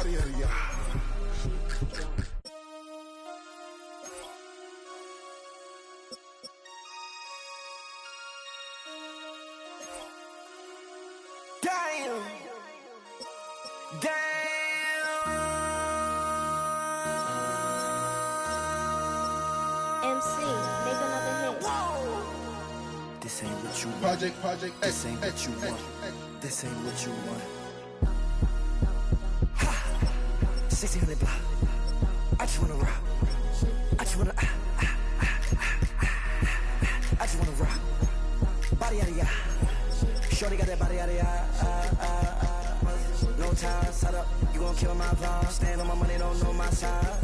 body of ya. Damn. MC, make another hit. This ain't what you want. Project, This ain't what you want. This ain't what you want. 1600 block. I just wanna rock. I just wanna I just wanna rock. Body out of ya. Shorty got that body out of ya. No time, set up. You gon' kill my vibe. Stand on my money, don't know my size.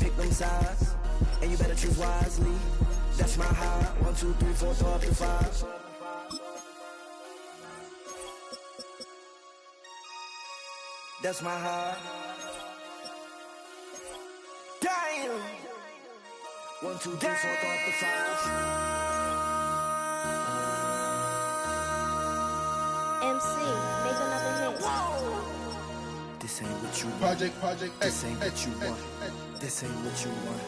Pick them sides, and you better choose wisely. That's my high. 1, 2, 3, 4, throw up to 5. That's my high. Damn. 1, 2, 3, 4, throw up to 5. MC, make another hit. This ain't what you want. Project, This ain't what you want. This ain't what you want.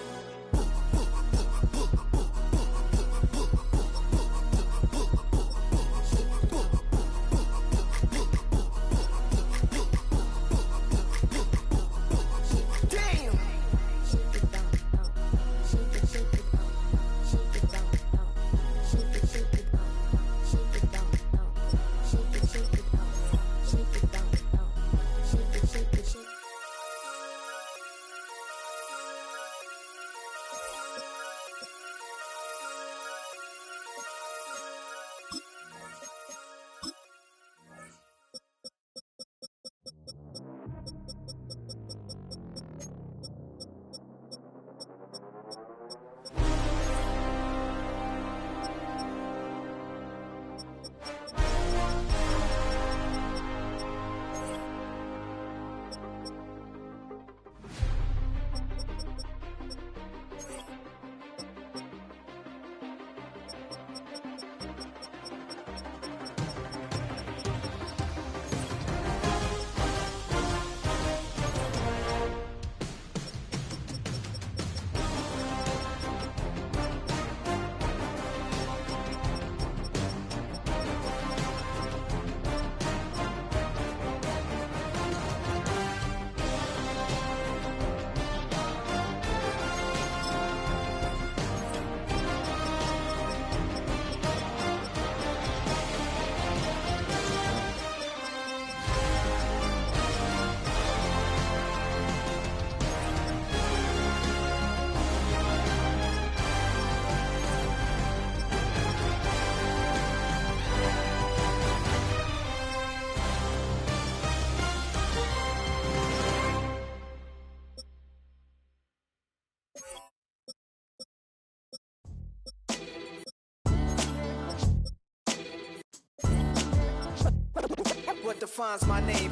What defines my name?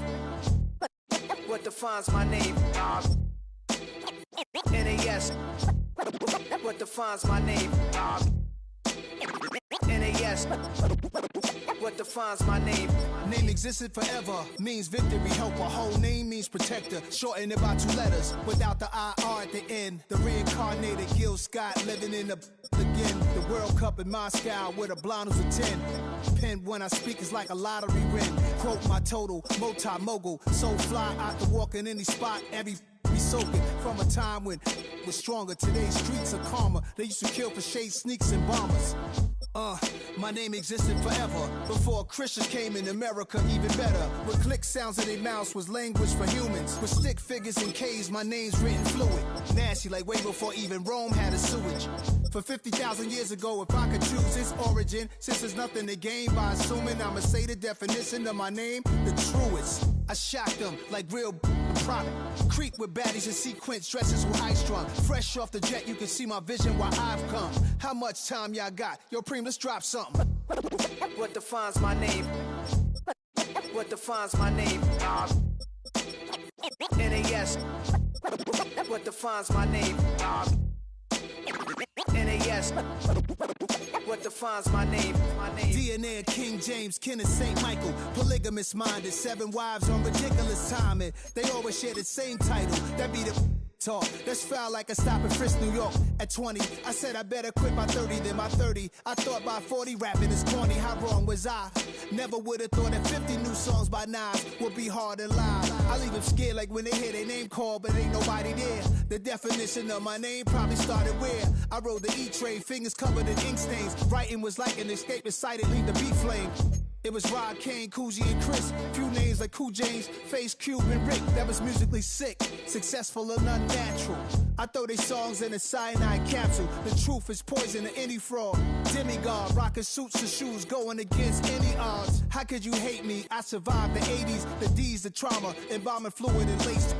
What defines my name? NAS. What defines my name? NAS. What defines my name? Name existed forever, means victory, helper. Whole name means protector, shorten it by 2 letters, without the IR at the end. The reincarnated Gil Scott, living in the again. The World Cup in Moscow, with a blind who's a 10. Pen when I speak is like a lottery win. Quote my total, multi-mogul, so fly out to walk in any spot, every be soaking from a time when was stronger. Today's streets are calmer. They used to kill for shade sneaks and bombers. My name existed forever before Christians came in America, even better. With click sounds in their mouths was language for humans. With stick figures and K's, my name's written fluid. Nasty like way before even Rome had a sewage. For 50,000 years ago, if I could choose its origin, since there's nothing to gain by assuming I'ma say the definition of my name, the truest. I shocked them like real product. Creep with baddies in sequence, dresses with high strung. Fresh off the jet, you can see my vision where I've come. How much time y'all got? Yo, Preem, let's drop something. What defines my name? What defines my name? NAS. What defines my name? NAS. What defines my name? DNA of King James, kin of St. Michael. Polygamous minded, 7 wives on ridiculous timing. They always share the same title. That be the talk. That's foul like a stop in Frisk, New York. At 20, I said I better quit by 30. Then by 30, I thought by 40 rapping is corny. How wrong was I? Never would have thought that 50 new songs by Nas would be hard to live. I leave them scared like when they hear their name called, but ain't nobody there. The definition of my name probably started where I rode the E-train, fingers covered in ink stains. Writing was like an escape excited, leave the beat flame. It was Rod, Kane, Coogee, and Chris. Few names like Cool James, Face, Cube, and Rick. That was musically sick, successful and unnatural. I throw they songs in a cyanide capsule. The truth is poison to any fraud. Demigod, rocking suits and shoes, going against any odds. How could you hate me? I survived the 80s, the D's, the trauma, embalming fluid and lace.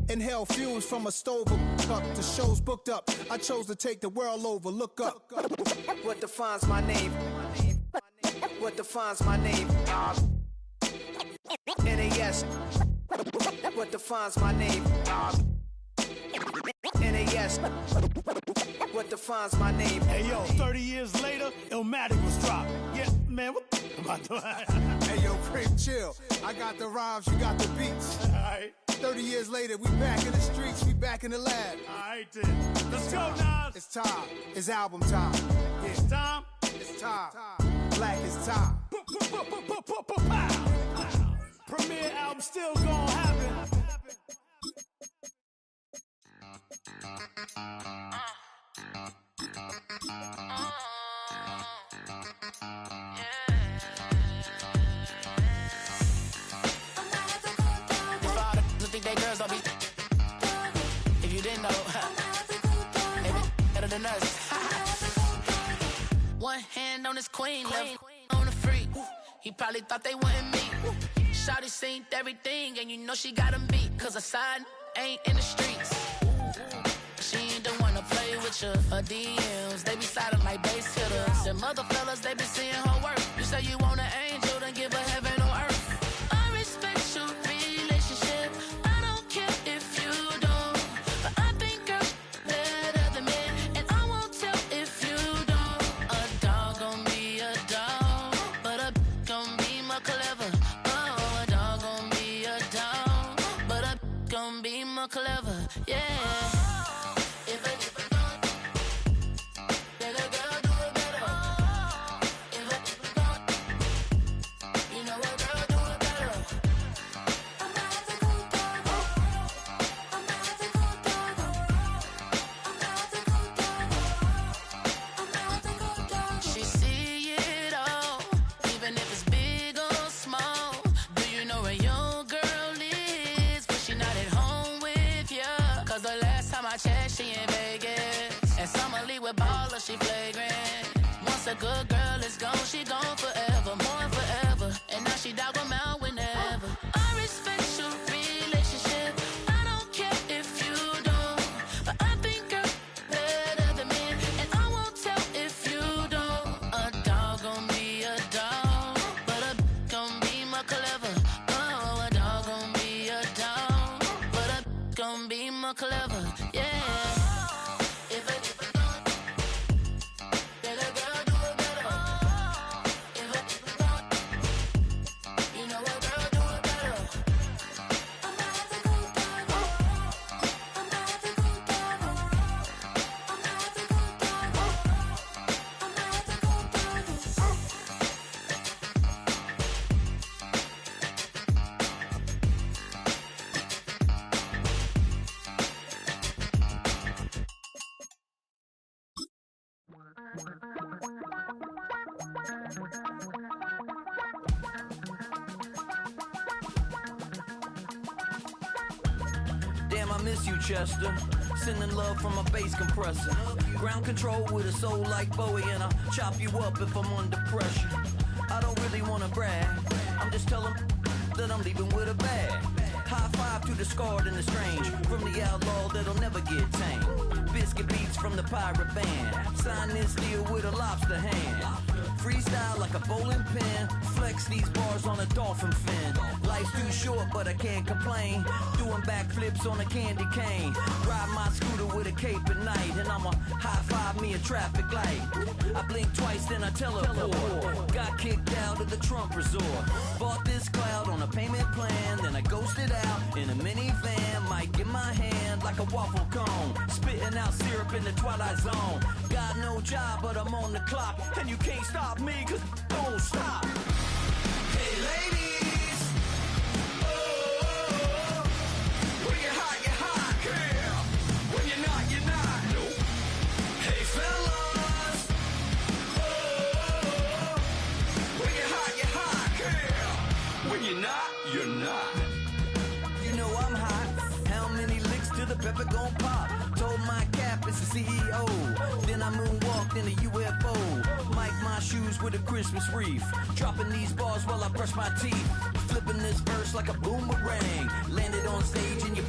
Inhale fumes from a stove up. The show's booked up. I chose to take the world over. Look up. What defines my name? What defines my name? NAS. What defines my name? NAS. What defines my name? Hey yo, 30 years later, Illmatic was dropped. Yeah, man, what am I doing? Hey yo, Prince, chill. I got the rhymes, you got the beats. Alright. 30 years later, we back in the streets, we back in the lab. Alright then. Let's go, Nas. It's time. It's album time. Yeah. It's time. It's time. Black is time. Premiere album still gonna happen. Think they girls don't be. If you didn't know, they be better than us. One hand on his queen, left on the freak. He probably thought they wanted me. Shawty seen everything, and you know she got him beat. Cause her side ain't in the streets. She ain't the one to play with you. Her DMs, they be sliding like bass hitters. Them other fellas, they be seeing her work. You say you want an angel, then give her heaven on earth. I respect your relationship. I don't care if you don't. But I think girls better than men. And I won't tell if you don't. A dog gon' be a dog. But a gon' be more clever. Oh, a dog gon' be a dog. But a gon' be more clever. Yeah. She in Vegas, and Summer Lee with baller, she flagrant. Once a good girl is gone, she gone forever, more forever. And now she dog 'em out whenever. I respect your relationship. I don't care if you don't, but I think girls better than men, and I won't tell if you don't. A dog gon' be a dog, but a gon' be more clever. Oh, a dog gon' be a dog, but a gon' be more clever. Yeah. Damn, I miss you, Chester. Sending love from a bass compressor. Ground control with a soul like Bowie, and I'll chop you up if I'm under pressure. I don't really wanna brag. I'm just telling that I'm leaving with a bag. High five to the scarred and the strange. From the outlaw that'll never get tamed. Biscuit beats from the pirate band. Sign this deal with a lobster hand. freestyle like a bowling pin. Flex these bars on a dolphin fin. Life's too short, but I can't complain. Doing backflips on a candy cane. Ride my scooter with a cape at night, and I'ma high-five me a traffic light. I blink twice, then I teleport. Got kicked out of the Trump resort. Bought this cloud on a payment plan, then I ghosted out in a minivan. Mic in my hand like a waffle cone. Spitting out syrup in the twilight zone. Got no job, but I'm on the clock, and you can't stop me, cause don't stop. Hey ladies, oh, when you're hot, girl. When you're not, nope. Hey fellas, oh, when you're hot, girl. When you're not, you're not. You know I'm hot. How many licks till the pepper gon' pop? Told my cap it's the CEO. Then I moonwalked in a UFO. Mic my shoes with a Christmas wreath. Dropping these bars while I brush my teeth. Flipping this verse like a boomerang. Landed on stage in your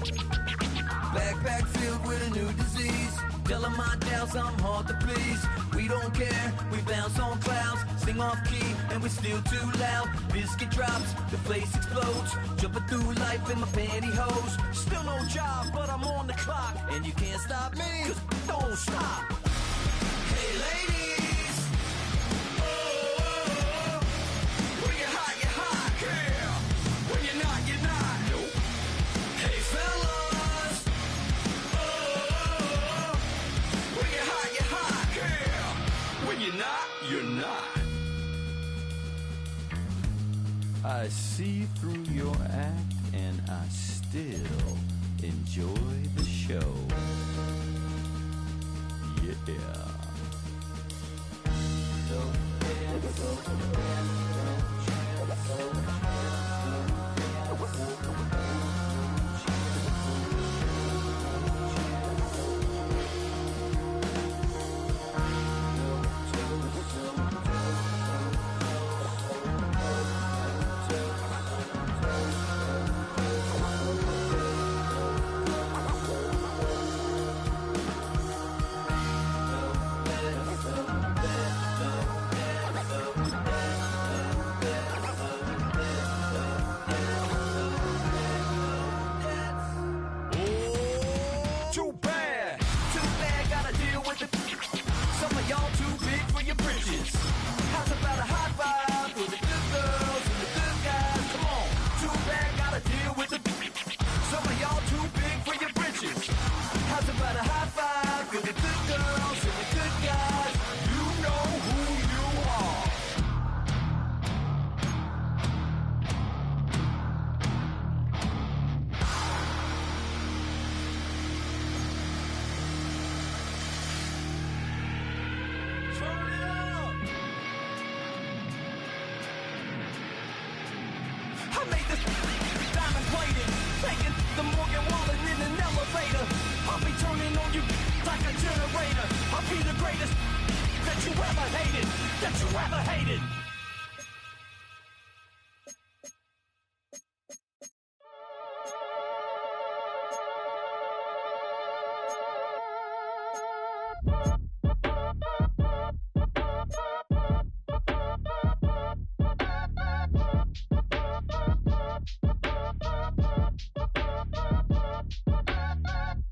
backpack filled with a new disease. Telling my doubts I'm hard to please. We don't care, we bounce on clouds. Sing off key and we're still too loud. Biscuit drops, the place explodes. Jumping through life in my pantyhose. Still no job, but I'm on the clock. And you can't stop me, cause don't stop. Hey ladies, oh, when you're hot, girl. When you're not, nope. Hey fellas, oh, when you're hot, girl. When you're not, you're not. I see through your act and I still enjoy the show. Yeah.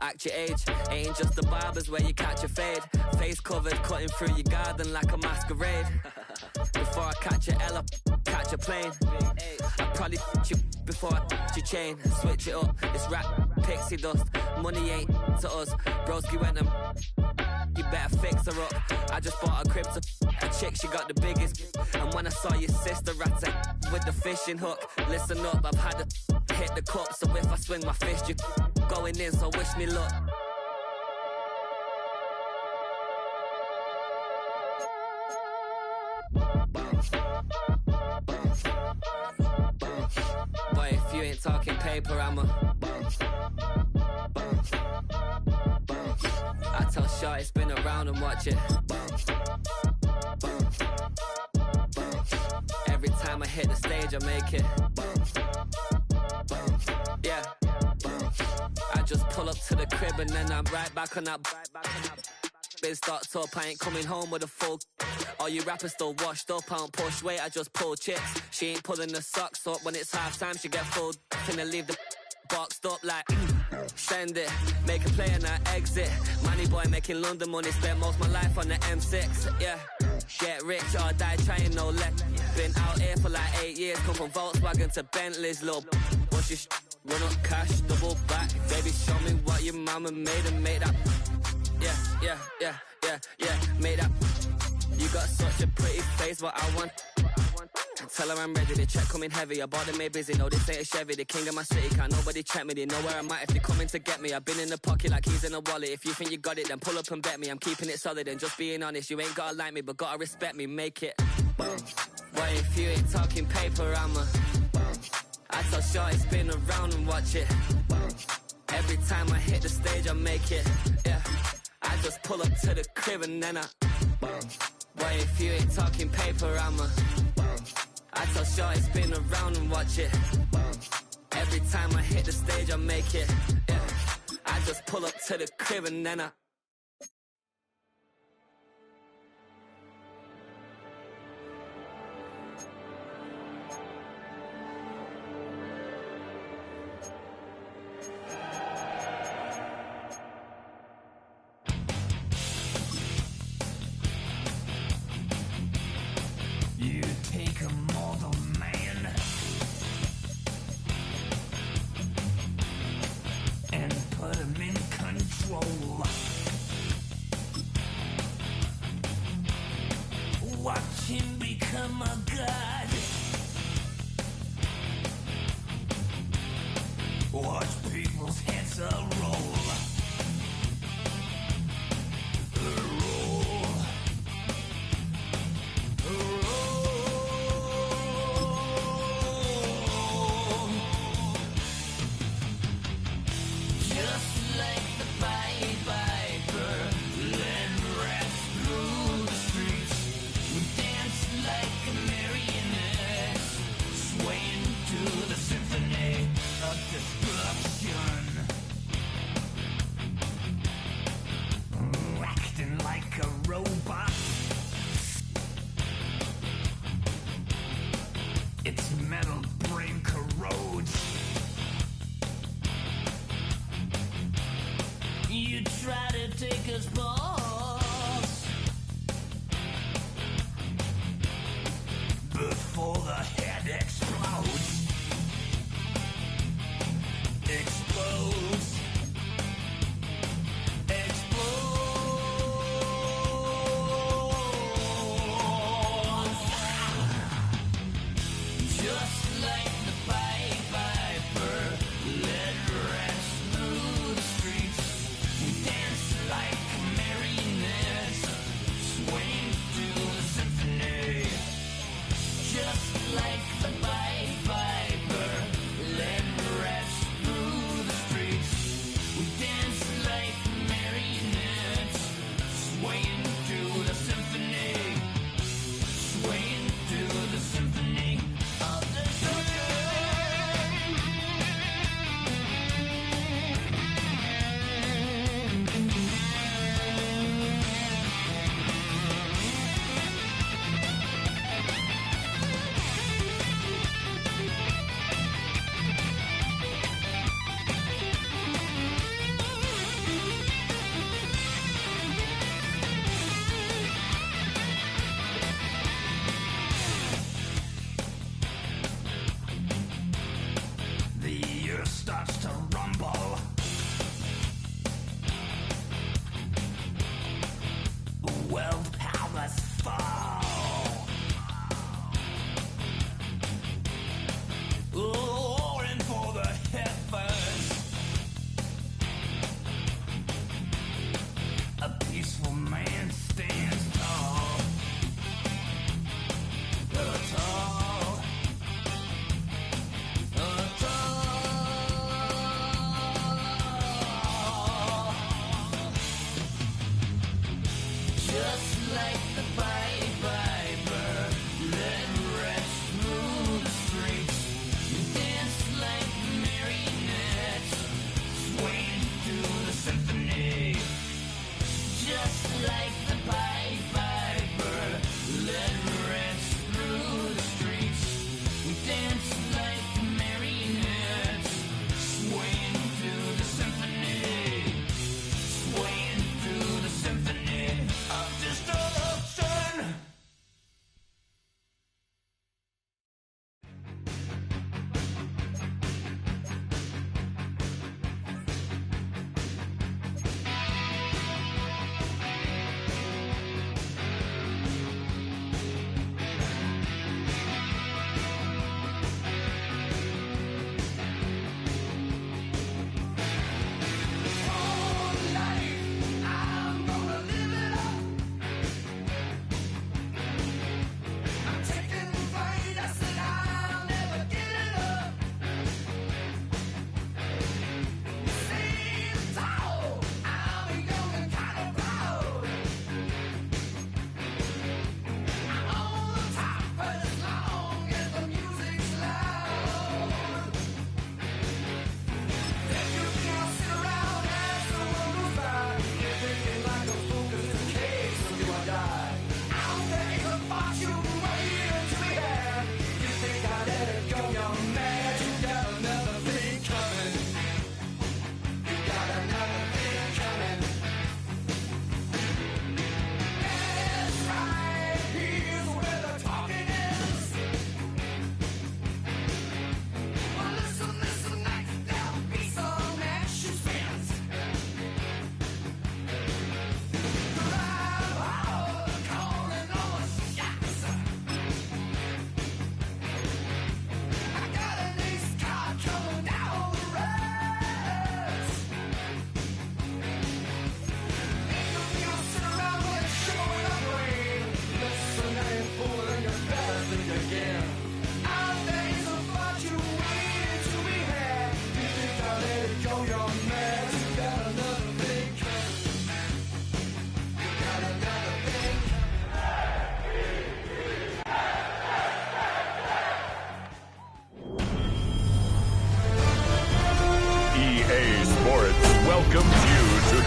Act your age, ain't just the barbers where you catch a fade. Face covered, cutting through your garden like a masquerade. Before I catch a L up, catch a plane. I probably you before I your chain. Switch it up, it's rap, pixie dust. Money ain't to us. Broski went and you better fix her up. I just bought a crib to a chick, she got the biggest. And when I saw your sister rat with the fishing hook, listen up, I've had to hit the cup. So if I swing my fist, you going in, so wish me luck. Boy, if you ain't talking paper, I'm a I tell Shorty spin around and watch it. Every time I hit the stage, I make it. Yeah. I just pull up to the crib and then I'm right back on that. been stocked up, I ain't coming home with a full. All you rappers still washed up, I don't push weight, I just pull chicks. She ain't pulling the socks up, when it's half time she get full. Finna leave the boxed up like send it, make a play and I exit. Money boy making London money, spent most my life on the M6. Yeah, get rich or die trying, no let. Been out here for like 8 years, come from Volkswagen to Bentley's, little. What's your run up cash, double back. Baby, show me what your mama made and make that. Yeah, make that. You got such a pretty face, but I want. Tell her I'm ready, the check coming heavy. I bought them made busy, no this ain't a Chevy. The king of my city, can't nobody check me. They know where I'm at if they coming to get me. I've been in the pocket like keys in a wallet. If you think you got it, then pull up and bet me. I'm keeping it solid and just being honest. You ain't gotta like me, but gotta respect me, make it. Why if you ain't talking paper, I tell shorty spin around and watch it. Every time I hit the stage, I make it. Yeah, I just pull up to the crib and then I. Why if you ain't talking paper, I tell shorty spin around and watch it. Every time I hit the stage, I make it. Yeah, I just pull up to the crib and then I. You take a mortal man and put him in control.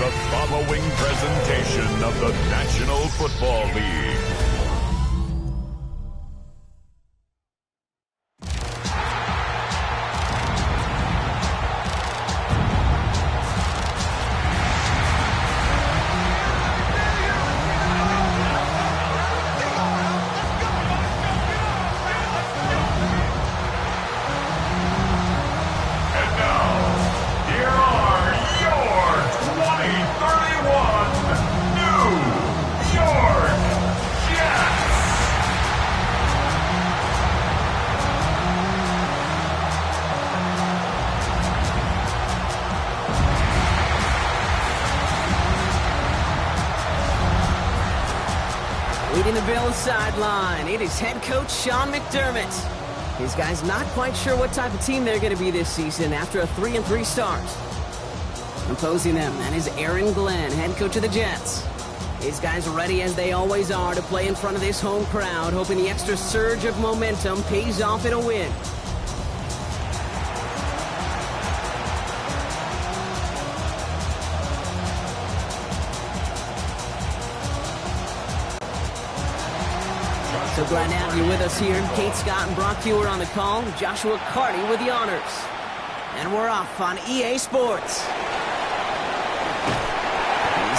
the following presentation of the National Football League. Leading the Bills sideline, it is head coach Sean McDermott. His guys not quite sure what type of team they're going to be this season after a 3-3 start. Opposing them, that is Aaron Glenn, head coach of the Jets. His guys ready as they always are to play in front of this home crowd, hoping the extra surge of momentum pays off in a win. So glad to have you with us here. Kate Scott and Brock Hewer on the call. Joshua Carty with the honors. And we're off on EA Sports. He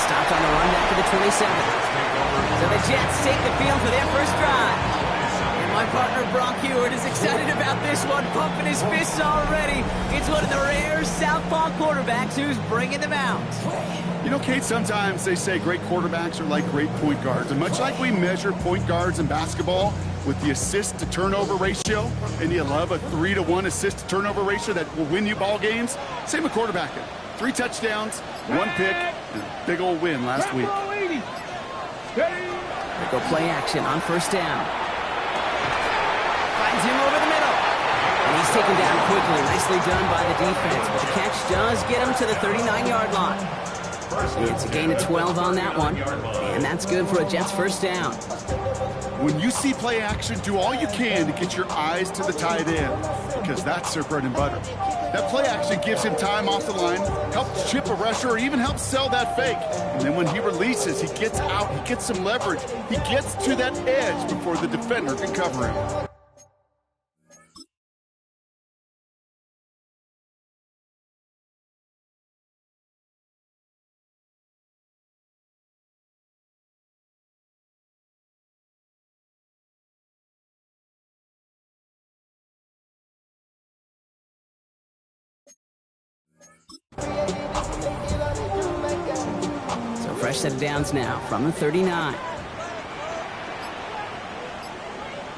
stopped on the run back to the 27. So the Jets take the field for their first drive. And my partner Brock Hewer is excited about this one, pumping his fists already. It's one of the rare southpaw quarterbacks who's bringing them out. You know, Kate, sometimes they say great quarterbacks are like great point guards. And much like we measure point guards in basketball with the assist-to-turnover ratio, and you love a 3-to-1 assist-to-turnover ratio that will win you ball games, same with quarterbacking. 3 touchdowns, 1 pick, and a big old win last week. They go play action on first down. Finds him over the middle. And he's taken down quickly. Nicely done by the defense. But the catch does get him to the 39-yard line. It's a gain of 12 on that one, and that's good for a Jets first down. When you see play action, do all you can to get your eyes to the tight end, because that's their bread and butter. That play action gives him time off the line, helps chip a rusher, or even helps sell that fake. And then when he releases, he gets out, he gets some leverage. He gets to that edge before the defender can cover him. So fresh set of downs now from the 39.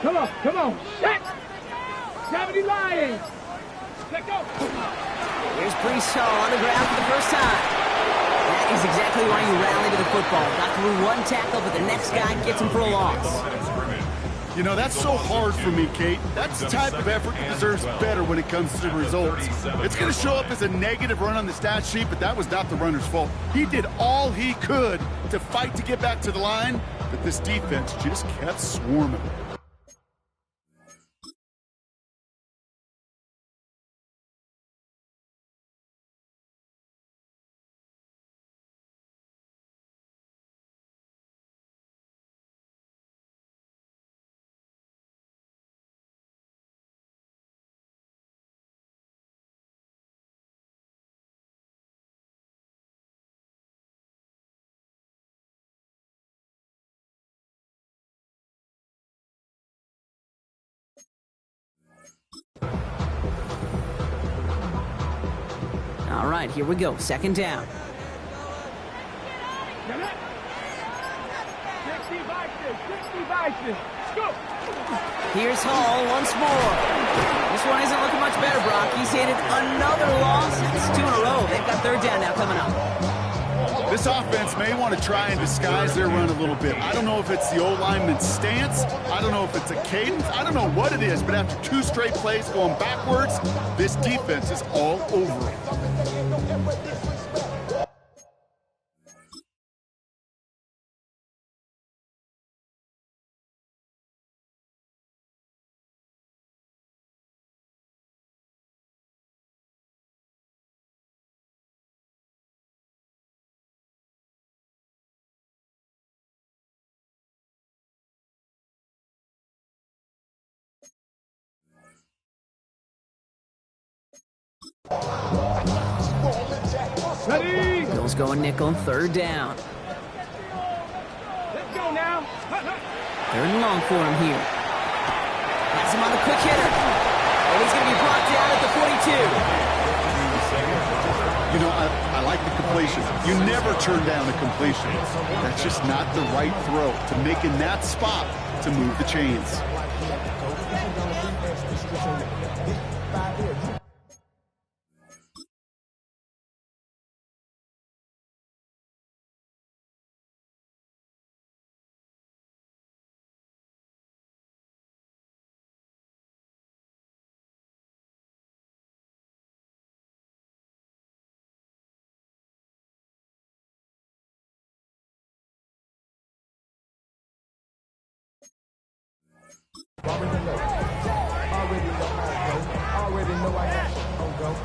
Come on, set! 70 Lions! Let go! Here's Brees Hall on the ground for the first time. That is exactly why you rally to the football. Got through one tackle, but the next guy gets him for a loss. You know, that's so hard for me, Kate. That's the type of effort that deserves better when it comes to the results. It's going to show up as a negative run on the stat sheet, but that was not the runner's fault. He did all he could to fight to get back to the line, but this defense just kept swarming. All right, here we go. Second down. Here's Hall once more. This one isn't looking much better, Brock. He's handed another loss. It's 2 in a row. They've got third down now coming up. This offense may want to try and disguise their run a little bit. I don't know if it's the old lineman's stance. I don't know if it's a cadence. I don't know what it is, but after 2 straight plays going backwards, this defense is all over it. Eagles going nickel, third down. Let's go now. Third and long for him here. Has him on the quick hitter. And he's going to be brought down at the 42. You know, I like the completion. You never turn down a completion. That's just not the right throw to make in that spot to move the chains.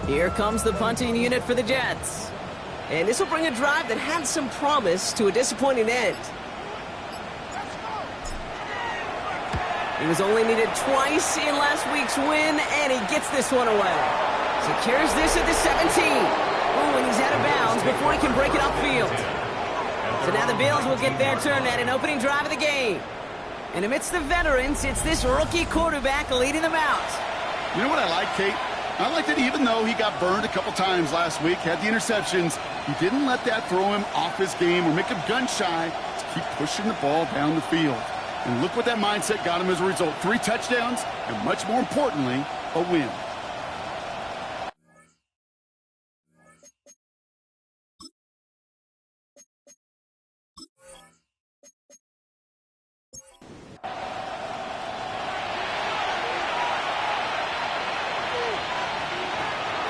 Here comes the punting unit for the Jets. And this will bring a drive that had some promise to a disappointing end. He was only needed twice in last week's win, and he gets this one away. Secures this at the 17. Oh, and he's out of bounds before he can break it upfield. So now the Bills will get their turn at an opening drive of the game. And amidst the veterans, it's this rookie quarterback leading them out. You know what I like, Kate? I like that even though he got burned a couple times last week, had the interceptions, he didn't let that throw him off his game or make him gun-shy to keep pushing the ball down the field. And look what that mindset got him as a result. 3 touchdowns, and much more importantly, a win.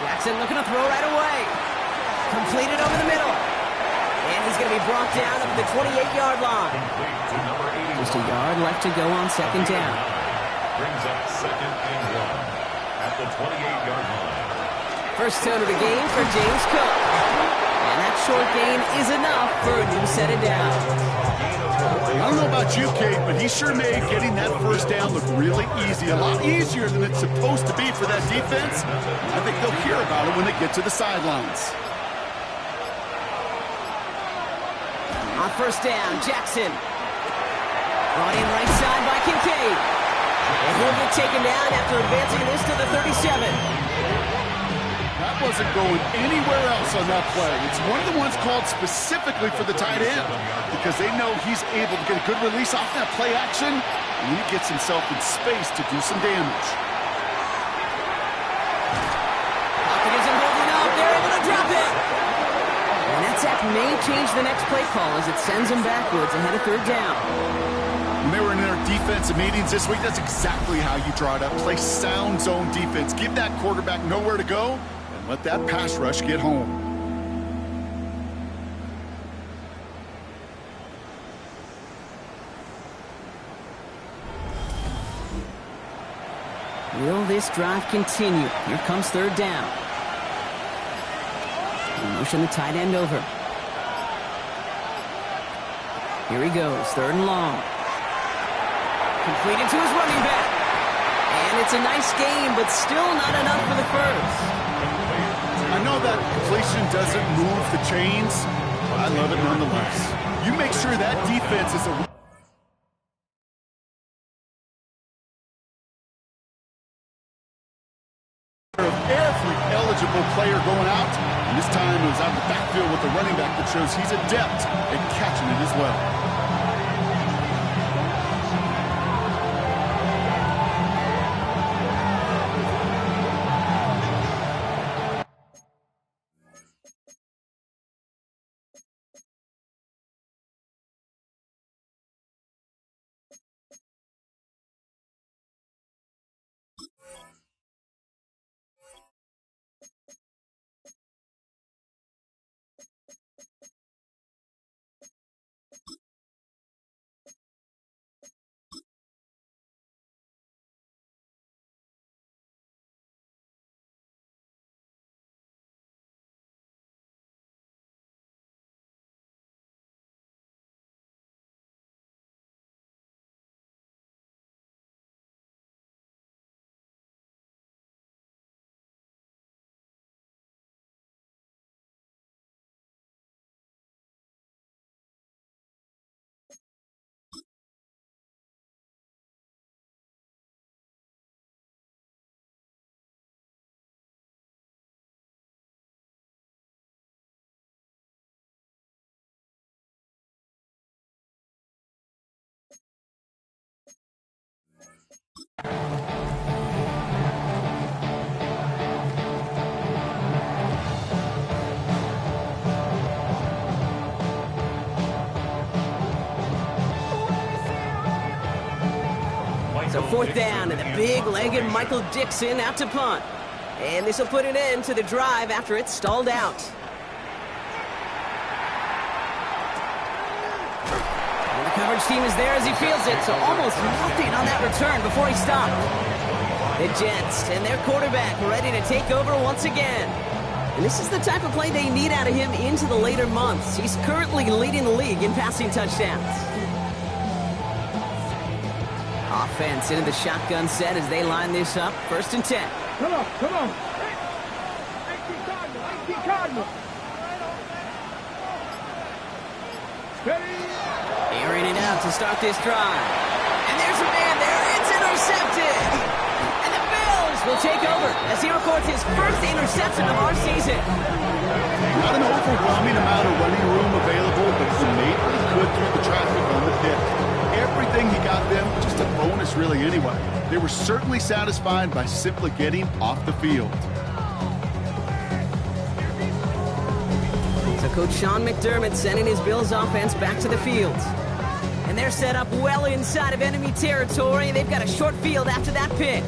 Jackson looking to throw right away. Completed over the middle. And he's going to be brought down at the 28-yard line. Just a yard left to go on second down. Brings up second and 1 at the 28-yard line. First down of the game for James Cook. And that short gain is enough for a new set of downs. I don't know about you, Kate, but he sure made getting that first down look really easy. A lot easier than it's supposed to be for that defense. I think they'll hear about it when they get to the sidelines. On first down, Jackson. Brought in right side by Kincaid. And he'll get taken down after advancing this to the 37. That wasn't going anywhere else on that play. It's one of the ones called specifically for the tight end because they know he's able to get a good release off that play action, and he gets himself in space to do some damage. Pocket isn't holding up. They're able to drop it. And that sack may change the next play call as it sends them backwards ahead of third down. When they were in their defensive meetings this week, that's exactly how you draw it up. Play sound zone defense. Give that quarterback nowhere to go. Let that pass rush get home. Will this drive continue? Here comes third down. Motion the tight end over. Here he goes, third and long. Completed to his running back. And it's a nice game, but still not enough for the first. I know that completion doesn't move the chains, but I love it nonetheless. You make sure that defense is every eligible player going out, and this time it was out the backfield with the running back that shows he's adept at catching it as well. 4th down, and the big-legged Michael Dixon out to punt. And this will put an end to the drive after it's stalled out. And the coverage team is there as he fields it, so almost nothing on that return before he stopped. The Jets and their quarterback ready to take over once again. And this is the type of play they need out of him into the later months. He's currently leading the league in passing touchdowns. Offense into the shotgun set as they line this up. 1st and 10. Come on, come on. 18 Cardinal. Ready? Airing it out to start this drive. And there's a man there. It's intercepted. And the Bills will take over as he records his first interception of our season. Not an overwhelming amount of running room available, but he made what he could through the traffic on the pitch. Everything he got them, just a bonus really anyway. They were certainly satisfied by simply getting off the field. So Coach Sean McDermott sending his Bills offense back to the field. And they're set up well inside of enemy territory. They've got a short field after that pick.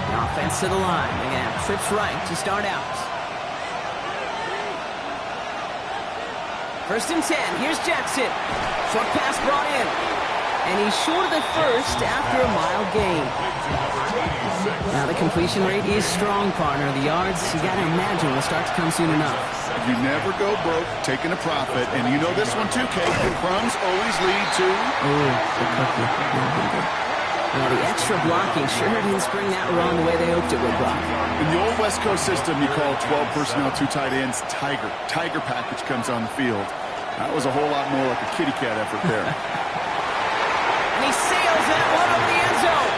Offense to the line. They're going to have trips right to start out. 1st and 10. Here's Jackson. Short pass brought in. And he's short of the first after a mile gain. Now the completion rate is strong, partner. The yards, you got to imagine, will start to come soon enough. You never go broke taking a profit. And you know this one too, Kate. The crumbs always lead to... Oh, the cookie. Now, the extra blocking sure didn't spring that run the way they hoped it would, Brock. In the old West Coast system, you call 12 personnel, 2 tight ends, Tiger. Tiger package comes on the field. That was a whole lot more like a kitty cat effort there. And he sails that one over the end zone.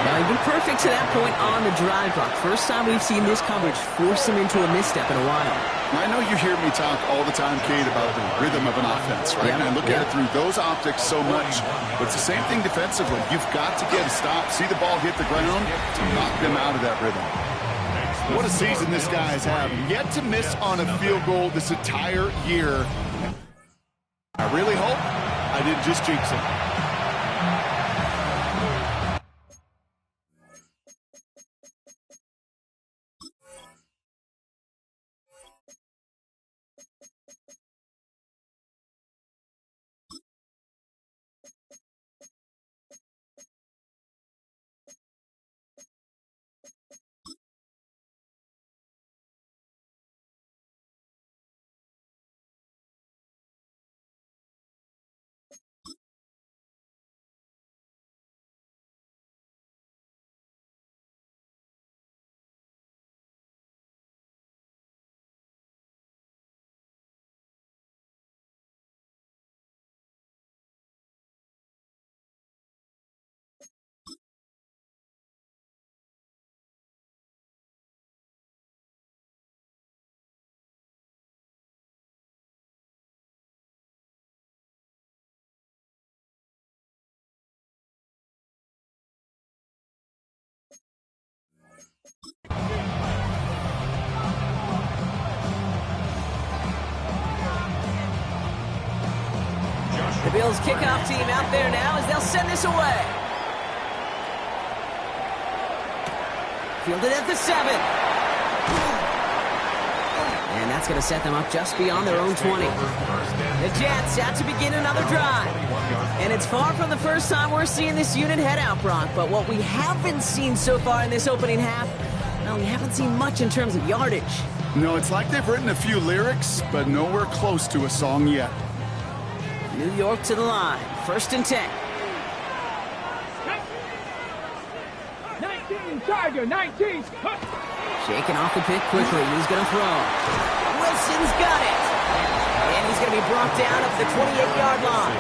Now, he'd been perfect to that point on the drive, Brock. First time we've seen this coverage force him into a misstep in a while. I know you hear me talk all the time, Kate, about the rhythm of an offense, right? And I look at it through those optics so much. But it's the same thing defensively. You've got to get a stop, see the ball hit the ground to knock them out of that rhythm. What a season this guy is having. Yet to miss on a field goal this entire year. I really hope I didn't just jinx him. The Bills kickoff team out there now as they'll send this away. Fielded at the 7. And that's going to set them up just beyond their own 20. The Jets out to begin another drive. And it's far from the first time we're seeing this unit head out, Brock. But what we haven't seen so far in this opening half, well, we haven't seen much in terms of yardage. No, it's like they've written a few lyrics, but nowhere close to a song yet. New York to the line. 1st and 10. Inside your 19. Shaking off the pick quickly. He's going to throw. Wilson's got it. And he's going to be brought down up the 28-yard line.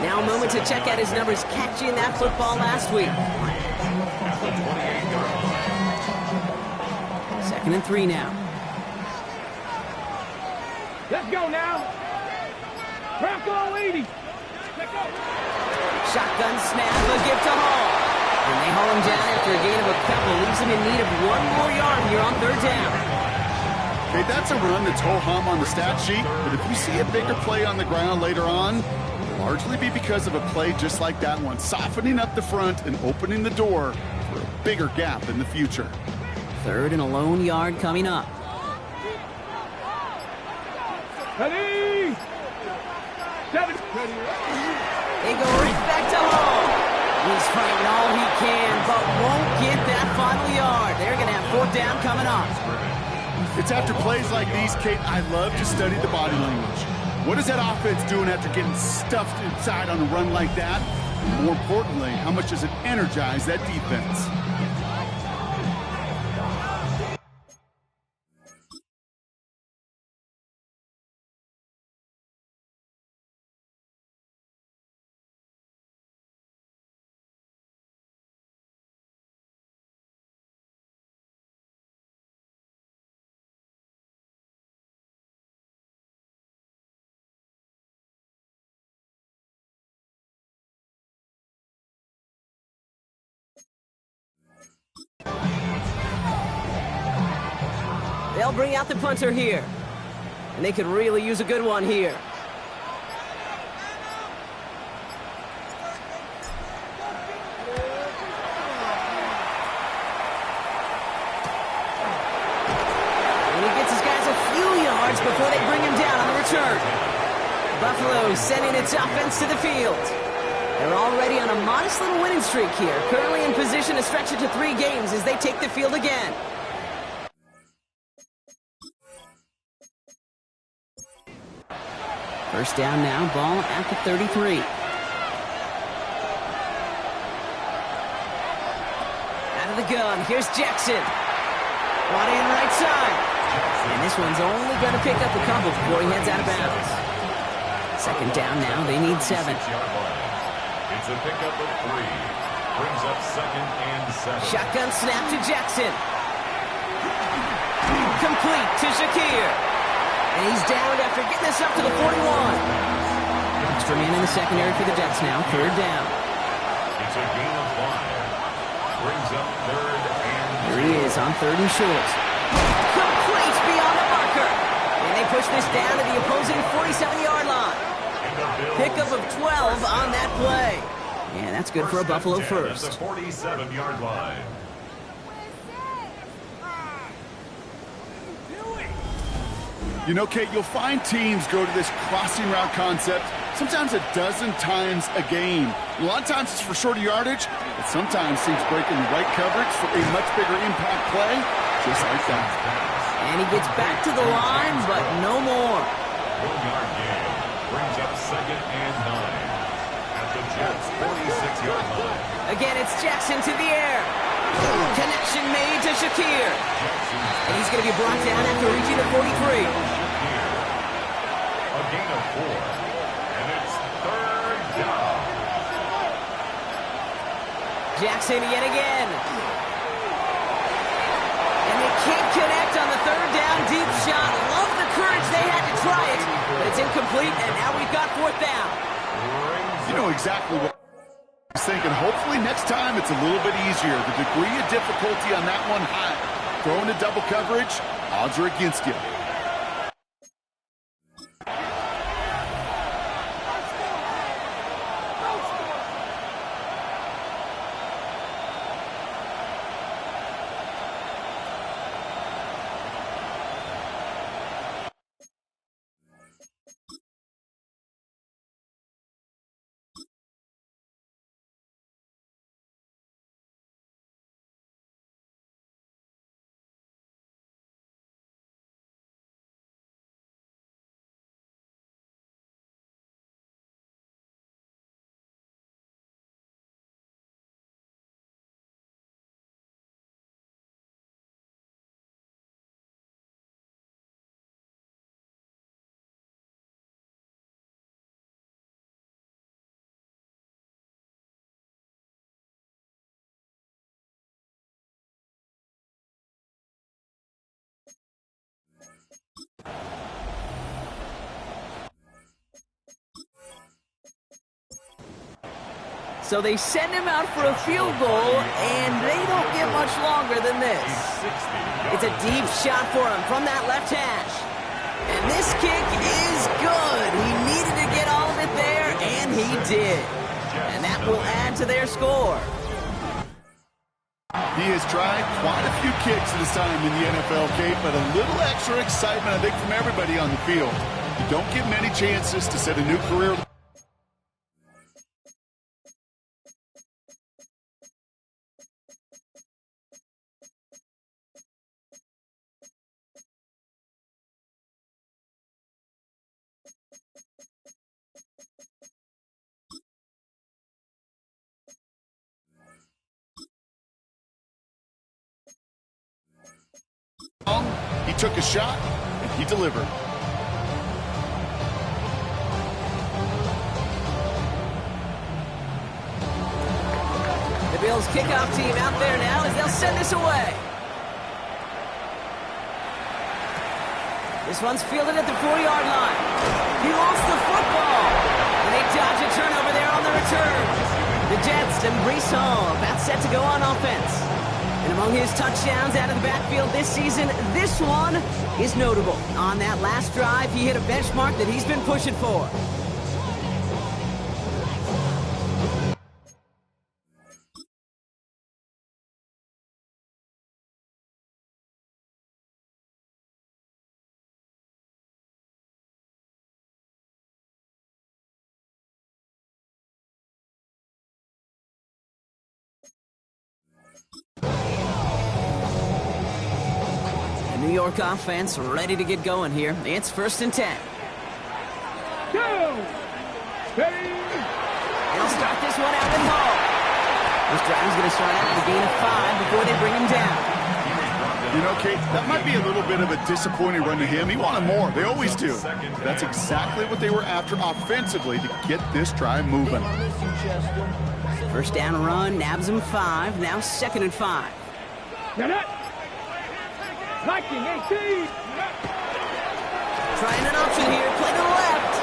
Now a moment to check out his numbers catching that football last week. 2nd and 3 now. Let's go now. Bronco 80. Let's go. Shotgun snap, a give to Hall. And they haul him down after a gain of a couple. Leaves him in need of 1 more yard here on 3rd down. Okay, that's a run that's ho-hum on the stat sheet, but if you see a bigger play on the ground later on, it'll largely be because of a play just like that one, softening up the front and opening the door for a bigger gap in the future. 3rd and a lone yard coming up. Ready. 7. They go right back to Hall. He's fighting all he can, but won't get that final yard. They're going to have 4th down coming up. It's after plays like these, Kate, I love to study the body language. What is that offense doing after getting stuffed inside on a run like that? And more importantly, how much does it energize that defense? They'll bring out the punter here. And they could really use a good one here. And he gets his guys a few yards before they bring him down on the return. Buffalo sending its offense to the field. They're already on a modest little winning streak here. Currently in position to stretch it to 3 games as they take the field again. First down now, ball at the 33. Out of the gun, here's Jackson. Brought in right side. And this one's only going to pick up a couple before he heads out of bounds. 2nd down now, they need 7. It's a pickup of 3. Brings up 2nd and 7. Shotgun snap to Jackson. Complete to Shakir. And he's down after getting this up to the 41. Extra man in the secondary for the Jets now. 3rd down. It's a gain of 5. Brings up 3rd and 2. Here he is on 3rd and short. Complete beyond the marker. And they push this down to the opposing 47-yard line. Pickup of 12 on that play. Yeah, that's good for a Buffalo first. At the 47-yard line. You know, Kate, you'll find teams go to this crossing route concept sometimes a dozen times a game. A lot of times it's for shorter yardage, but sometimes teams break in the right coverage for a much bigger impact play, just like that. And he gets back to the line, but no more. 1-yard gain. Brings up 2nd and 9. At the Jets' 46-yard line. Again, it's Jackson to the air. Connection made to Shakir. And he's going to be brought down after reaching the 43. A gain of 4. And it's 3rd down. Jackson yet again. And they can't connect on the 3rd down deep shot. Love the courage they had to try it. But it's incomplete, and now we've got 4th down. You know exactly what I was thinking. Hopefully next time it's a little bit easier. The degree of difficulty on that one high. Throwing to double coverage, odds are against you. So they send him out for a field goal, and they don't get much longer than this. It's a deep shot for him from that left hash. And this kick is good. He needed to get all of it there, and he did. And that will add to their score. He has tried quite a few kicks at his time in the NFL, Kate, but a little extra excitement, I think, from everybody on the field. You don't get many chances to set a new career. He took a shot, and he delivered. The Bills kickoff team out there now as they'll send this away. This one's fielded at the 4-yard line. He lost the football. And they dodge a turnover there on the return. The Jets and Breece Hall about set to go on offense. And among his touchdowns out of the backfield this season, this one is notable. On that last drive, he hit a benchmark that he's been pushing for. New York offense ready to get going here. It's 1st and 10. Go! Steady! They'll start this one out with Hall. This drive is going to start out with a gain of 5 before they bring him down. You know, Kate, that might be a little bit of a disappointing run to him. He wanted more. They always do. That's exactly what they were after offensively to get this drive moving. First down run, nabs him 5. Now 2nd and 5. Now that. Liking 18. Trying an option here, play to the left.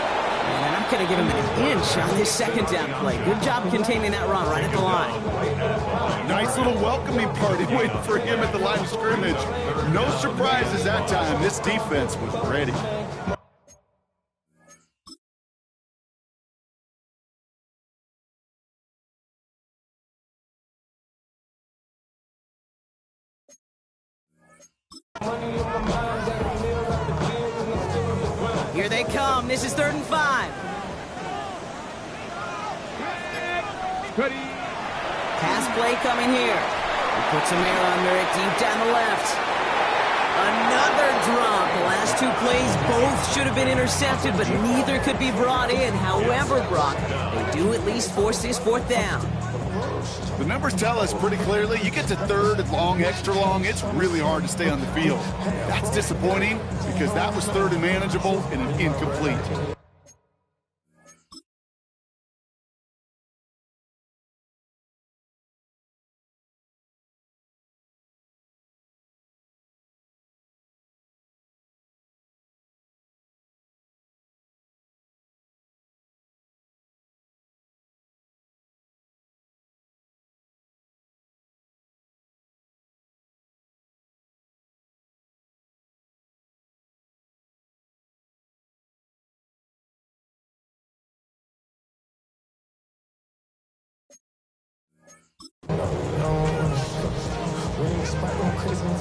And I'm going to give him an inch on this 2nd down play. Good job containing that run right at the line. Nice little welcoming party waiting for him at the line of scrimmage. No surprises that time. This defense was ready. Here they come. This is 3rd and 5. Pass play coming here. He puts some air under it deep down the left. Another drop. The last 2 plays both should have been intercepted, but neither could be brought in. However, Brock, they do at least force this 4th down. The numbers tell us pretty clearly, you get to 3rd and long, extra long, it's really hard to stay on the field. That's disappointing because that was 3rd and manageable and an incomplete.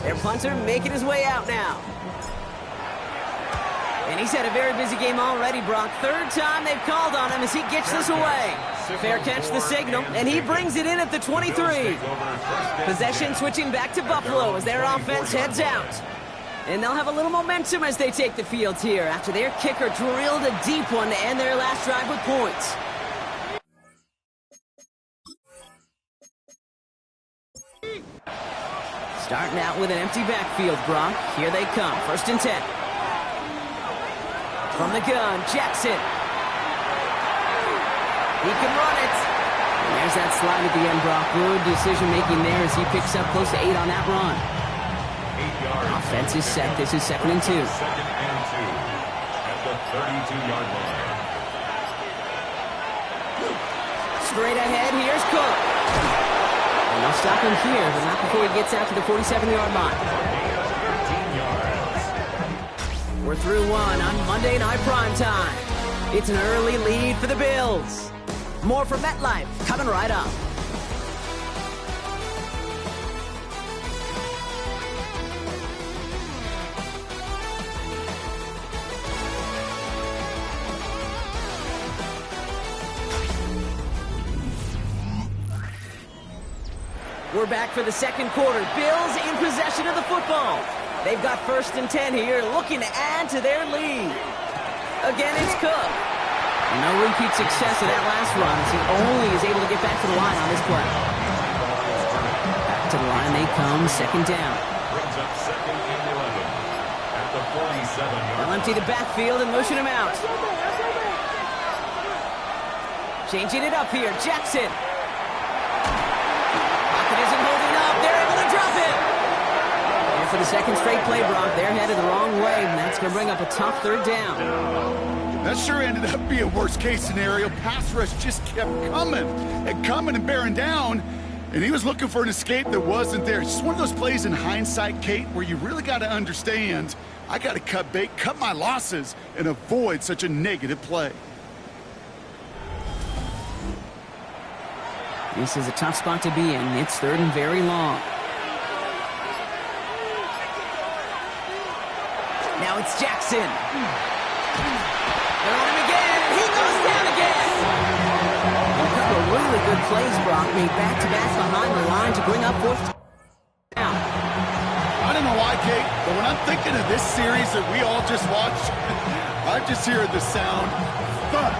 Their punter making his way out now. And he's had a very busy game already, Brock. 3rd time they've called on him as he gets this away. Fair catch the signal, and he brings it in at the 23. Possession switching back to Buffalo as their offense heads out. And they'll have a little momentum as they take the field here after their kicker drilled a deep one to end their last drive with points. Starting out with an empty backfield, Brock. Here they come. 1st and 10. From the gun, Jackson. He can run it. And there's that slide at the end, Brock. Good decision-making there as he picks up close to 8 on that run. Offense is set. This is 2nd and 2. 2nd and 2 at the 32-yard line. Straight ahead, here's Cook. And they'll stop him here, but not before he gets out to the 47-yard line. We're through one on Monday Night Primetime. It's an early lead for the Bills. More from MetLife coming right up. We're back for the second quarter. Bills in possession of the football. They've got 1st and 10 here, looking to add to their lead. Again, it's Cook. No repeat success of that last run as he only is able to get back to the line on this play. Back to the line they come, 2nd down. Brings up 2nd and 11 at the 47-yard. They'll empty the backfield and motion him out. Changing it up here, Jackson. Isn't holding up. They're able to drop it. And for the second straight play, Brock, they're headed the wrong way, and that's going to bring up a tough 3rd down. That sure ended up being worst-case scenario. Pass rush just kept coming and bearing down, and he was looking for an escape that wasn't there. It's just one of those plays in hindsight, Kate, where you really got to understand, I got to cut bait, cut my losses, and avoid such a negative play. This is a tough spot to be in. It's 3rd and very long. Now it's Jackson. They're on him again, and he goes down again. A couple of really good plays, Brock, made back-to-back behind the line to bring up 4th down. I don't know why, Kate, but when I'm thinking of this series that we all just watched, I just hear the sound thud.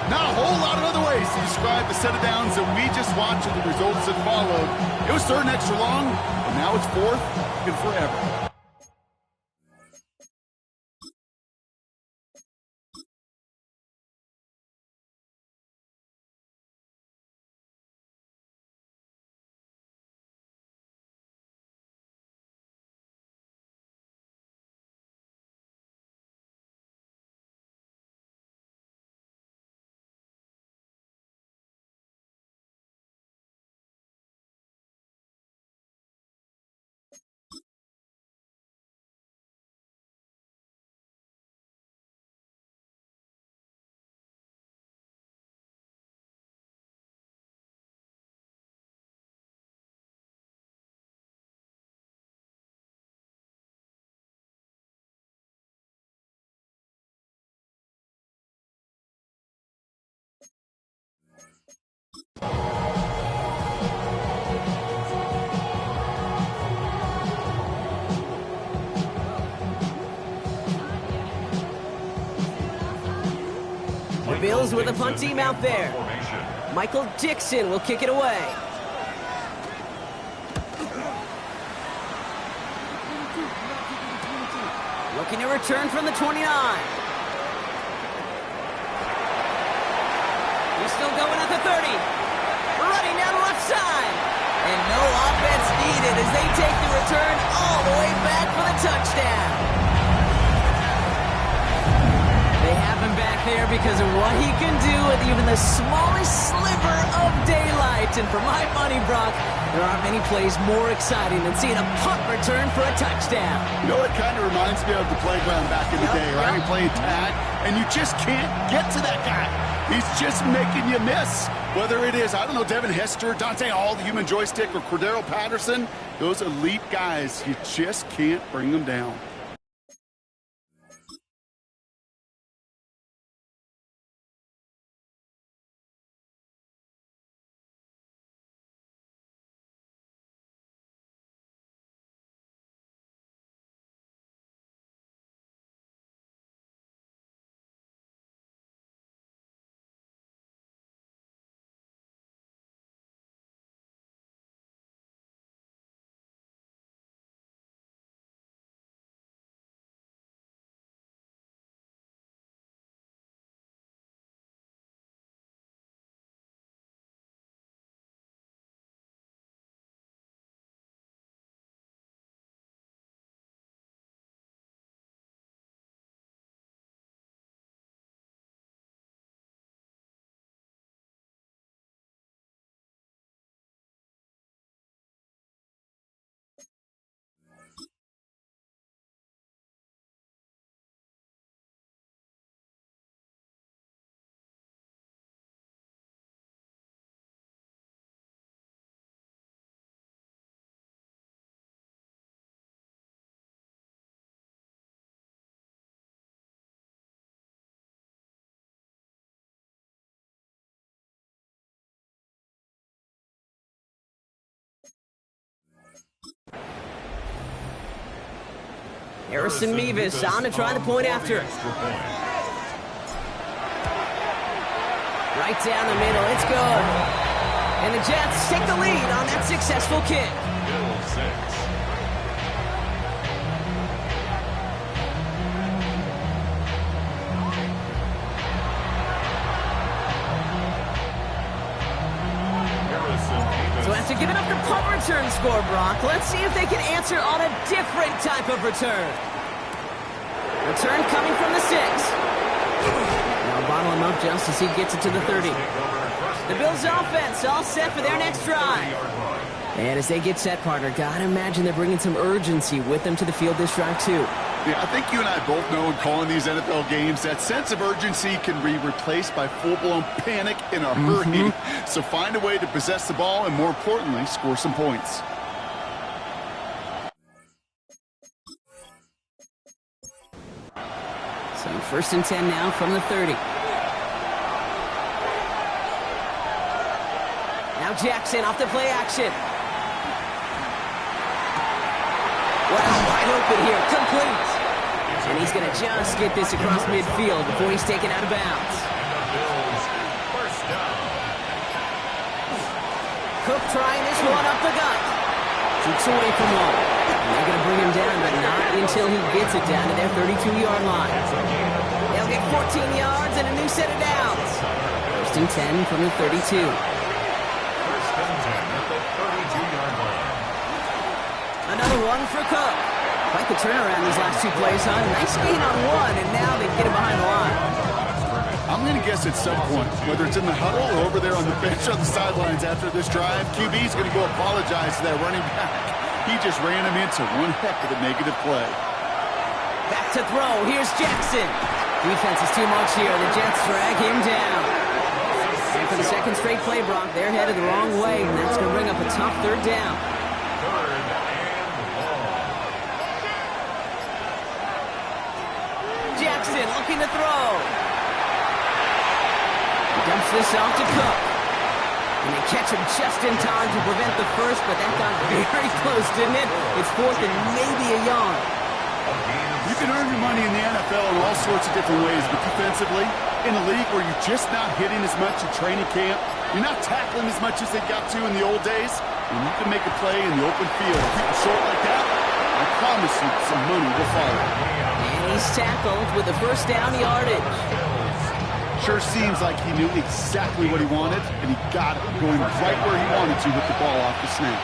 Not a whole lot of other ways to describe the set of downs that we just watched and the results that followed. It was 3rd and extra long, and now it's 4th and forever. Bills with a punt team out there. Michael Dixon will kick it away. Looking to return from the 29. He's still going at the 30. Running down the left side. And no offense needed as they take the return all the way back for the touchdown. They have him back there because of what he can do with even the smallest sliver of daylight. And for my money, Brock, there aren't many plays more exciting than seeing a punt return for a touchdown. You know, it kind of reminds me of the playground back in the day, right? You play tag, and you just can't get to that guy. He's just making you miss. Whether it is, I don't know, Devin Hester, Dante Hall, the human joystick, or Cordero Patterson, those elite guys, you just can't bring them down. Harrison Mevis on to try the point after. Right down the middle, it's good. And the Jets take the lead on that successful kick. So after giving up the punt return score, Brock, let's see if they can answer on a different type of return. Return coming from the 6. Now bottle him up just as he gets it to the 30. The Bills offense all set for their next drive. And as they get set, partner, gotta imagine they're bringing some urgency with them to the field this drive too. Yeah, I think you and I both know in calling these NFL games that sense of urgency can be replaced by full-blown panic in a hurry. So find a way to possess the ball and, more importantly, score some points. So 1st and 10 now from the 30. Now Jackson off the play action. Well, wide open here, complete. And he's going to just get this across midfield before he's taken out of bounds. Cook trying this one up the gut. Jukes away from one. And they're going to bring him down, but not until he gets it down to their 32-yard line. They'll get 14 yards and a new set of downs. 1st and 10 from the 32. 1st and 10 at the 32-yard line. Another one for Cook. Quite the turnaround these last 2 plays, huh? Nice gain on one, and now they get him behind the line. I'm going to guess at some point, whether it's in the huddle or over there on the bench on the sidelines after this drive, QB's going to go apologize to that running back. He just ran him into one heck of a negative play. Back to throw. Here's Jackson. Defense is too much here. The Jets drag him down. And for the second straight play, Brock, they're headed the wrong way, and that's going to bring up a tough 3rd down. 3rd and long. Jackson looking to throw. He dumps this off to Cook. And they catch him just in time to prevent the first, but that got very close, didn't it? It's 4th and maybe a yard. You can earn your money in the NFL in all sorts of different ways, but defensively, in a league where you're just not hitting as much at training camp, you're not tackling as much as they got to in the old days, and you can make a play in the open field. Keep it short like that, I promise you some money will follow. And he's tackled with the 1st down yardage. Sure seems like he knew exactly what he wanted, and he got it, going right where he wanted to with the ball off the snap.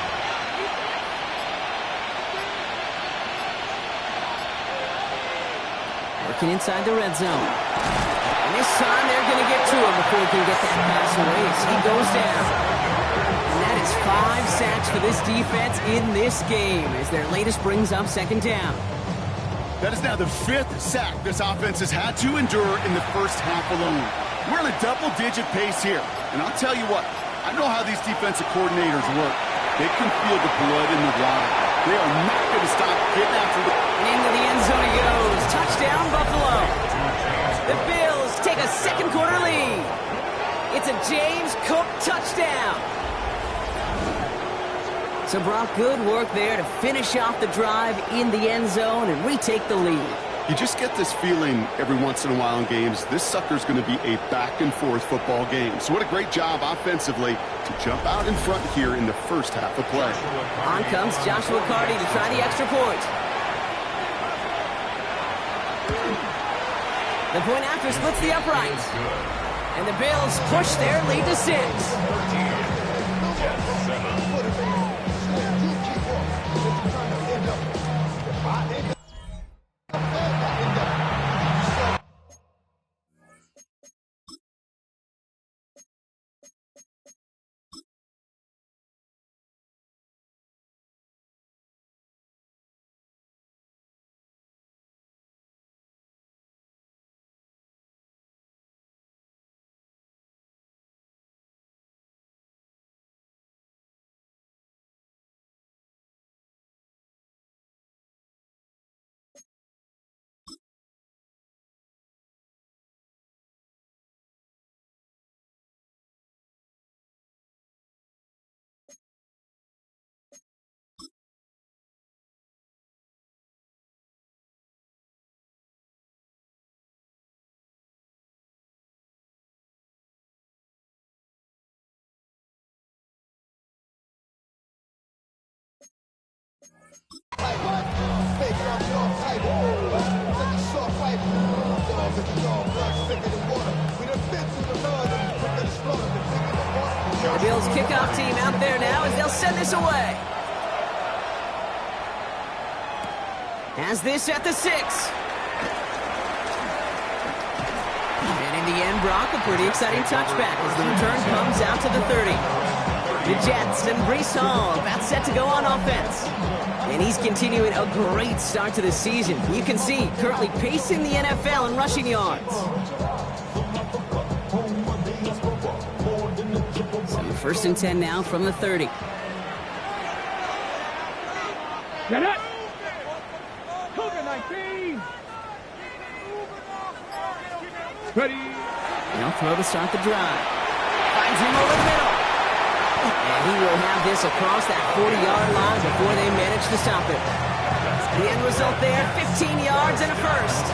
Working inside the red zone. And this time they're going to get to him before he can get that pass away. So he goes down. And that is 5 sacks for this defense in this game as their latest brings up 2nd down. That is now the 5th sack this offense has had to endure in the first half alone. We're on a double-digit pace here. And I'll tell you what, I know how these defensive coordinators work. They can feel the blood in the water. They are not going to stop getting after the... Into the end zone he goes. Touchdown, Buffalo. The Bills take a 2nd quarter lead. It's a James Cook touchdown. So, Brock, good work there to finish off the drive in the end zone and retake the lead. You just get this feeling every once in a while in games, this sucker's going to be a back-and-forth football game. So what a great job offensively to jump out in front here in the first half of play. On comes Joshua Carty to try the extra point. The point after splits the uprights. And the Bills push their lead to 6. The Bills kickoff team out there now as they'll send this away. Has this at the 6. And in the end, Brock, a pretty exciting touchback as the return comes out to the 30. The Jets and Breece Hall about set to go on offense. And he's continuing a great start to the season. You can see currently pacing the NFL in rushing yards. So 1st and 10 now from the 30. Get it! Cougar 19! Ready! They'll throw to start the drive. Finds him over the middle. And he will have this across that 40-yard line before they manage to stop it. The end result there, 15 yards and a first.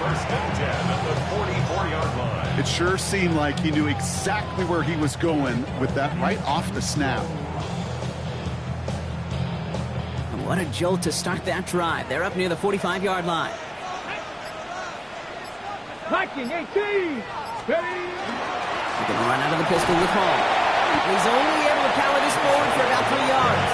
1st and 10 at the 44-yard line. It sure seemed like he knew exactly where he was going with that right off the snap. And what a jolt to start that drive. They're up near the 45-yard line. Viking 18! Ready! They're going to run out of the pistol with Hall. He's only able to power this forward for about 3 yards.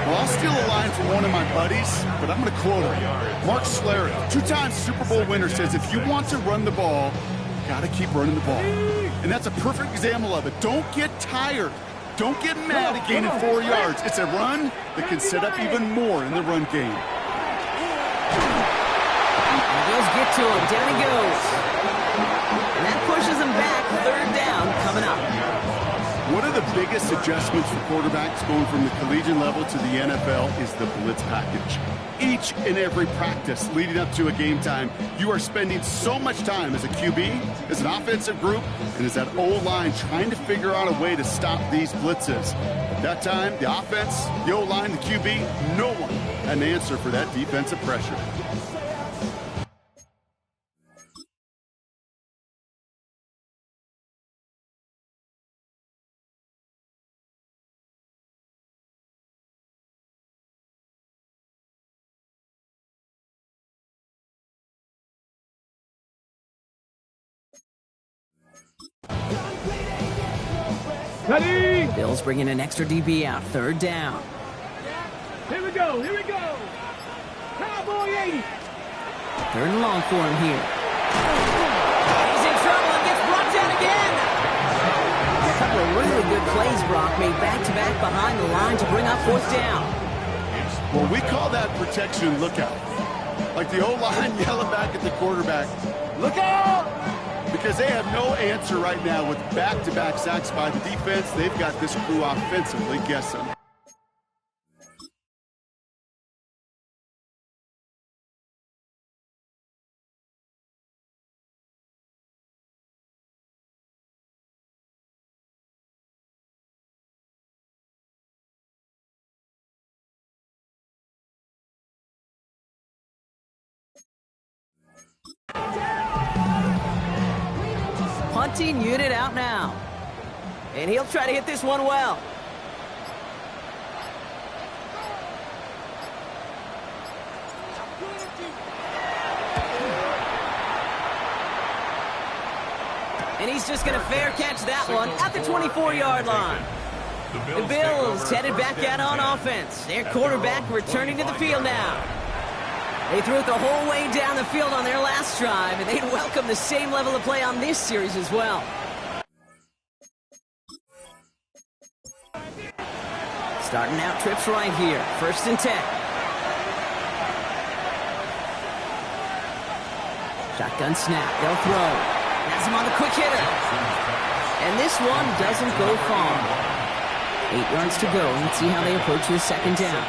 Well, I'll steal a line from one of my buddies, but I'm going to quote him. Mark Schlereth, 2-time Super Bowl winner, says if you want to run the ball, you got to keep running the ball. And that's a perfect example of it. Don't get tired. Don't get mad at gaining 4 yards. It's a run that can set up even more in the run game. And those get to him. Down he goes. And that pushes him back. 3rd down coming up. One of the biggest adjustments for quarterbacks going from the collegiate level to the NFL is the blitz package. Each and every practice leading up to a game time, you are spending so much time as a QB, as an offensive group, and as that O-line trying to figure out a way to stop these blitzes. At that time, the offense, the O-line, the QB, no one had an answer for that defensive pressure. Ready! Bills bringing an extra DB out. 3rd down. Here we go, here we go! Cowboy 80! 3rd and long for him here. He's in trouble and gets brought down again. A couple of really good plays, Brock, made back-to-back behind the line to bring up 4th down. Well, we call that protection and lookout. Like the O-line yelling back at the quarterback, look out! Because they have no answer right now with back-to-back sacks by the defense. They've got this crew offensively guessing. Punting unit out now. And he'll try to hit this one well. And he's just going to fair catch that one at the 24-yard line. The Bills headed back out on offense. Their quarterback returning to the field now. They threw it the whole way down the field on their last drive, and they'd welcome the same level of play on this series as well. Starting out trips right here. 1st and 10. Shotgun snap. They'll throw. Has him on the quick hitter. And this one doesn't go far. 8 yards to go. Let's see how they approach this 2nd down.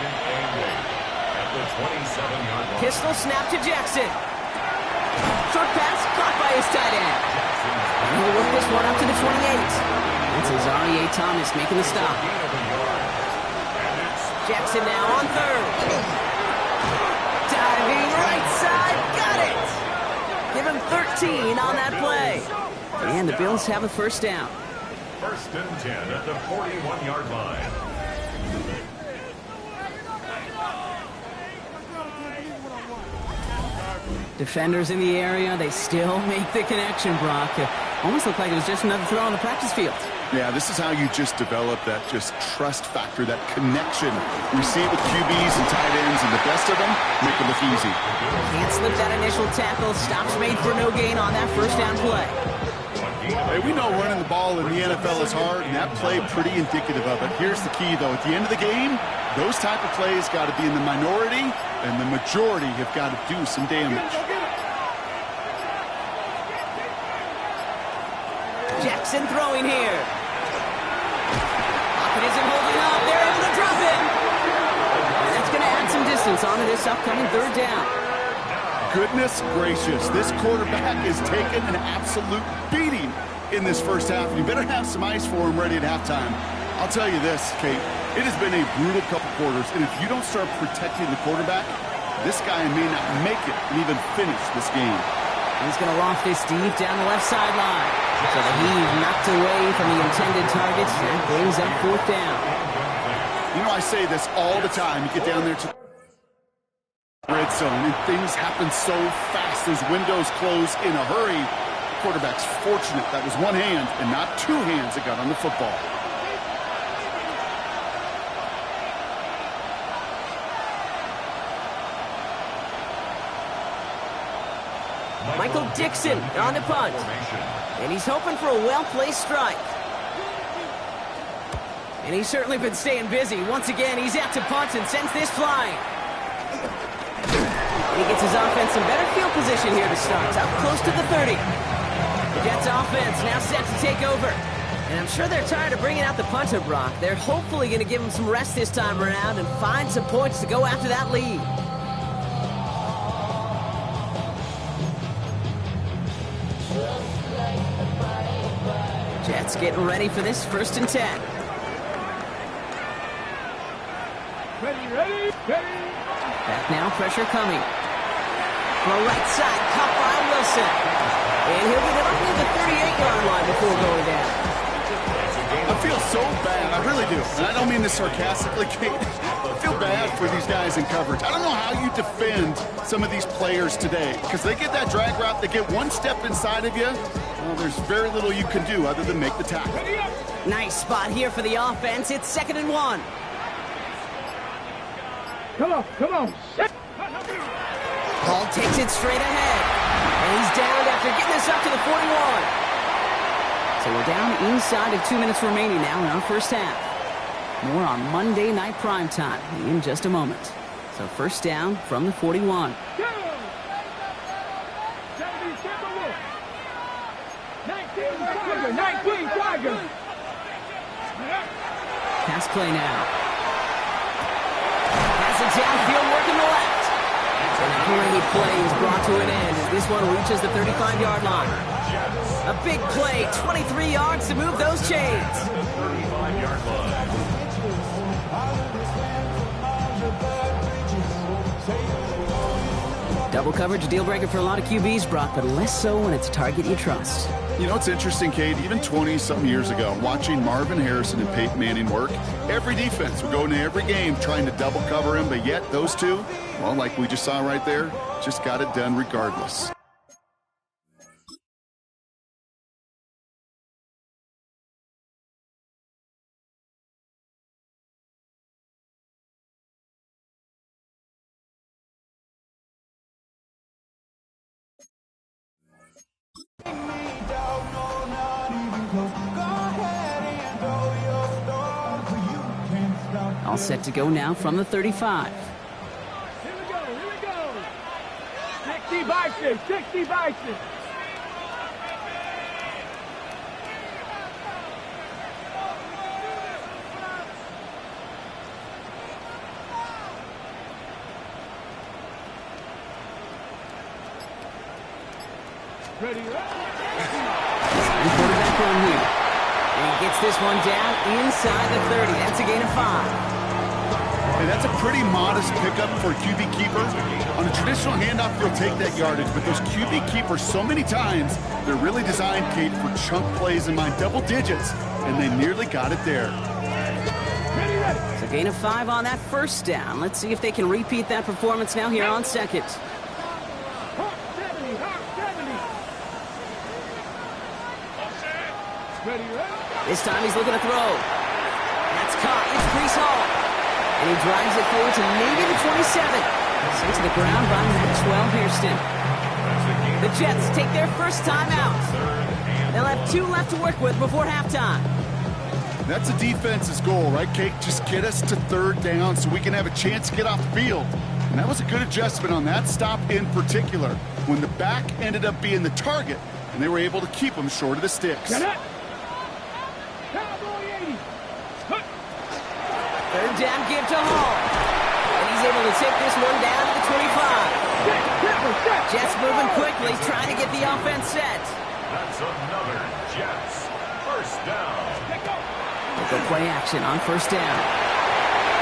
Pistol snap to Jackson. Short pass caught by his tight end. And he'll work this one up to the 28. That's Azarie Thomas making the stop. Jackson now on 3rd. Diving right side. Got it. Give him 13 on that play. And the Bills have a 1st down. 1st and 10 at the 41-yard line. Defenders in the area, they still make the connection, Brock. Almost looked like it was just another throw on the practice field. Yeah, this is how you just develop that just trust factor, that connection. We see it with QBs and tight ends, and the best of them make it look easy. Can't slip that initial tackle. Stops made for no gain on that first down play. Hey, we know running the ball in the NFL is hard, and that play pretty indicative of it. Here's the key, though. At the end of the game, those type of plays got to be in the minority, and the majority have got to do some damage. Jackson throwing here. Pocket isn't holding up. They're able to drop it. And that's going to add some distance onto this upcoming third down. Goodness gracious, this quarterback is taking an absolute beating in this first half. You better have some ice for him ready at halftime. I'll tell you this, Kate, it has been a brutal couple quarters, and if you don't start protecting the quarterback, this guy may not make it and even finish this game. He's going to loft this deep down the left sideline. So the heave knocked away from the intended targets and brings up fourth down. You know, I say this all the time. You get down there to red zone, and things happen so fast. Those windows close in a hurry. The quarterback's fortunate that was one hand and not two hands that got on the football. Michael Dixon on the punt. And he's hoping for a well-placed strike. And he's certainly been staying busy. Once again, he's out to punt and sends this flying. He gets his offense some better field position here to start. Up close to the 30. The Jets offense now set to take over. And I'm sure they're tired of bringing out the punter, Brock. They're hopefully going to give him some rest this time around and find some points to go after that lead. Jets getting ready for this 1st and 10. Ready. Back now, pressure coming. From the right side, caught by Wilson. And he'll get it up near the 38-yard line before going down. I feel so bad, I really do. And I don't mean this sarcastically, Kate. I feel bad for these guys in coverage. I don't know how you defend some of these players today, because they get that drag route, they get one step inside of you. Well, there's very little you can do other than make the tackle. Nice spot here for the offense. It's 2nd and 1. Come on. Ball takes it straight ahead. And he's down after getting this up to the 41. So we're down inside of 2 minutes remaining now in our first half. More on Monday Night Primetime in just a moment. So first down from the 41. 19 Tiger. Pass play now. Has it downfield working the left. And a great play is brought to an end as this one reaches the 35-yard line. A big play, 23 yards to move those chains. 35-yard line. Double coverage, deal breaker for a lot of QBs, Brock, but less so when it's a target you trust. You know, it's interesting, Kate, even 20-something years ago, watching Marvin Harrison and Peyton Manning work, every defense would go into every game trying to double cover him, but yet those two, well, like we just saw right there, just got it done regardless. All set to go now from the 35. Here we go. 60 by 6. Ready. Quarterback run here. And he gets this one down inside the 30. That's a gain of 5. And that's a pretty modest pickup for a QB keeper. On a traditional handoff, you'll take that yardage, but those QB keepers, so many times, they're really designed, Kate, for chunk plays in my double digits, and they nearly got it there. It's a gain of 5 on that first down. Let's see if they can repeat that performance now here on second. This time he's looking to throw. That's caught. It's Brees Hall. And he drives it forward to maybe the 27. Sent to the ground by Maxwell Hairston. The Jets take their first time out. They'll have 2 left to work with before halftime. That's a defense's goal, right, Kate? Just get us to 3rd down so we can have a chance to get off the field. And that was a good adjustment on that stop in particular, when the back ended up being the target, and they were able to keep him short of the sticks. Get it. Cowboy 80. 3rd down give to Hall. And he's able to take this one down to the 25. Jets moving quickly, trying to get the offense set. That's another Jets first down. They'll go play action on 1st down.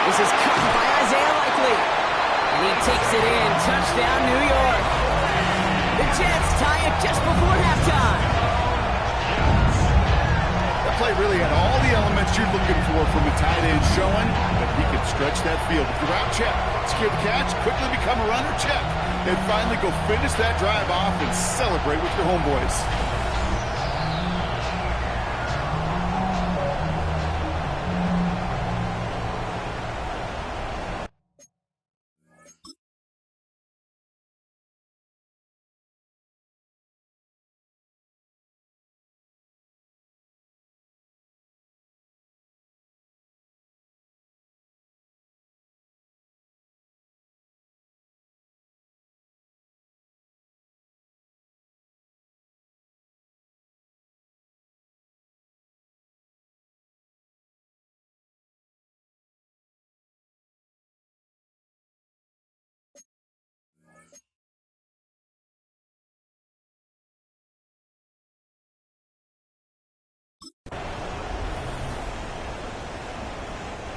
This is caught by Isaiah Likely. And he takes it in. Touchdown, New York. The Jets tie it just before halftime. That play really had all the elements you're looking for from a tight end, showing that he can stretch that field. With the route check, skip catch, quickly become a runner check, and finally go finish that drive off and celebrate with your homeboys.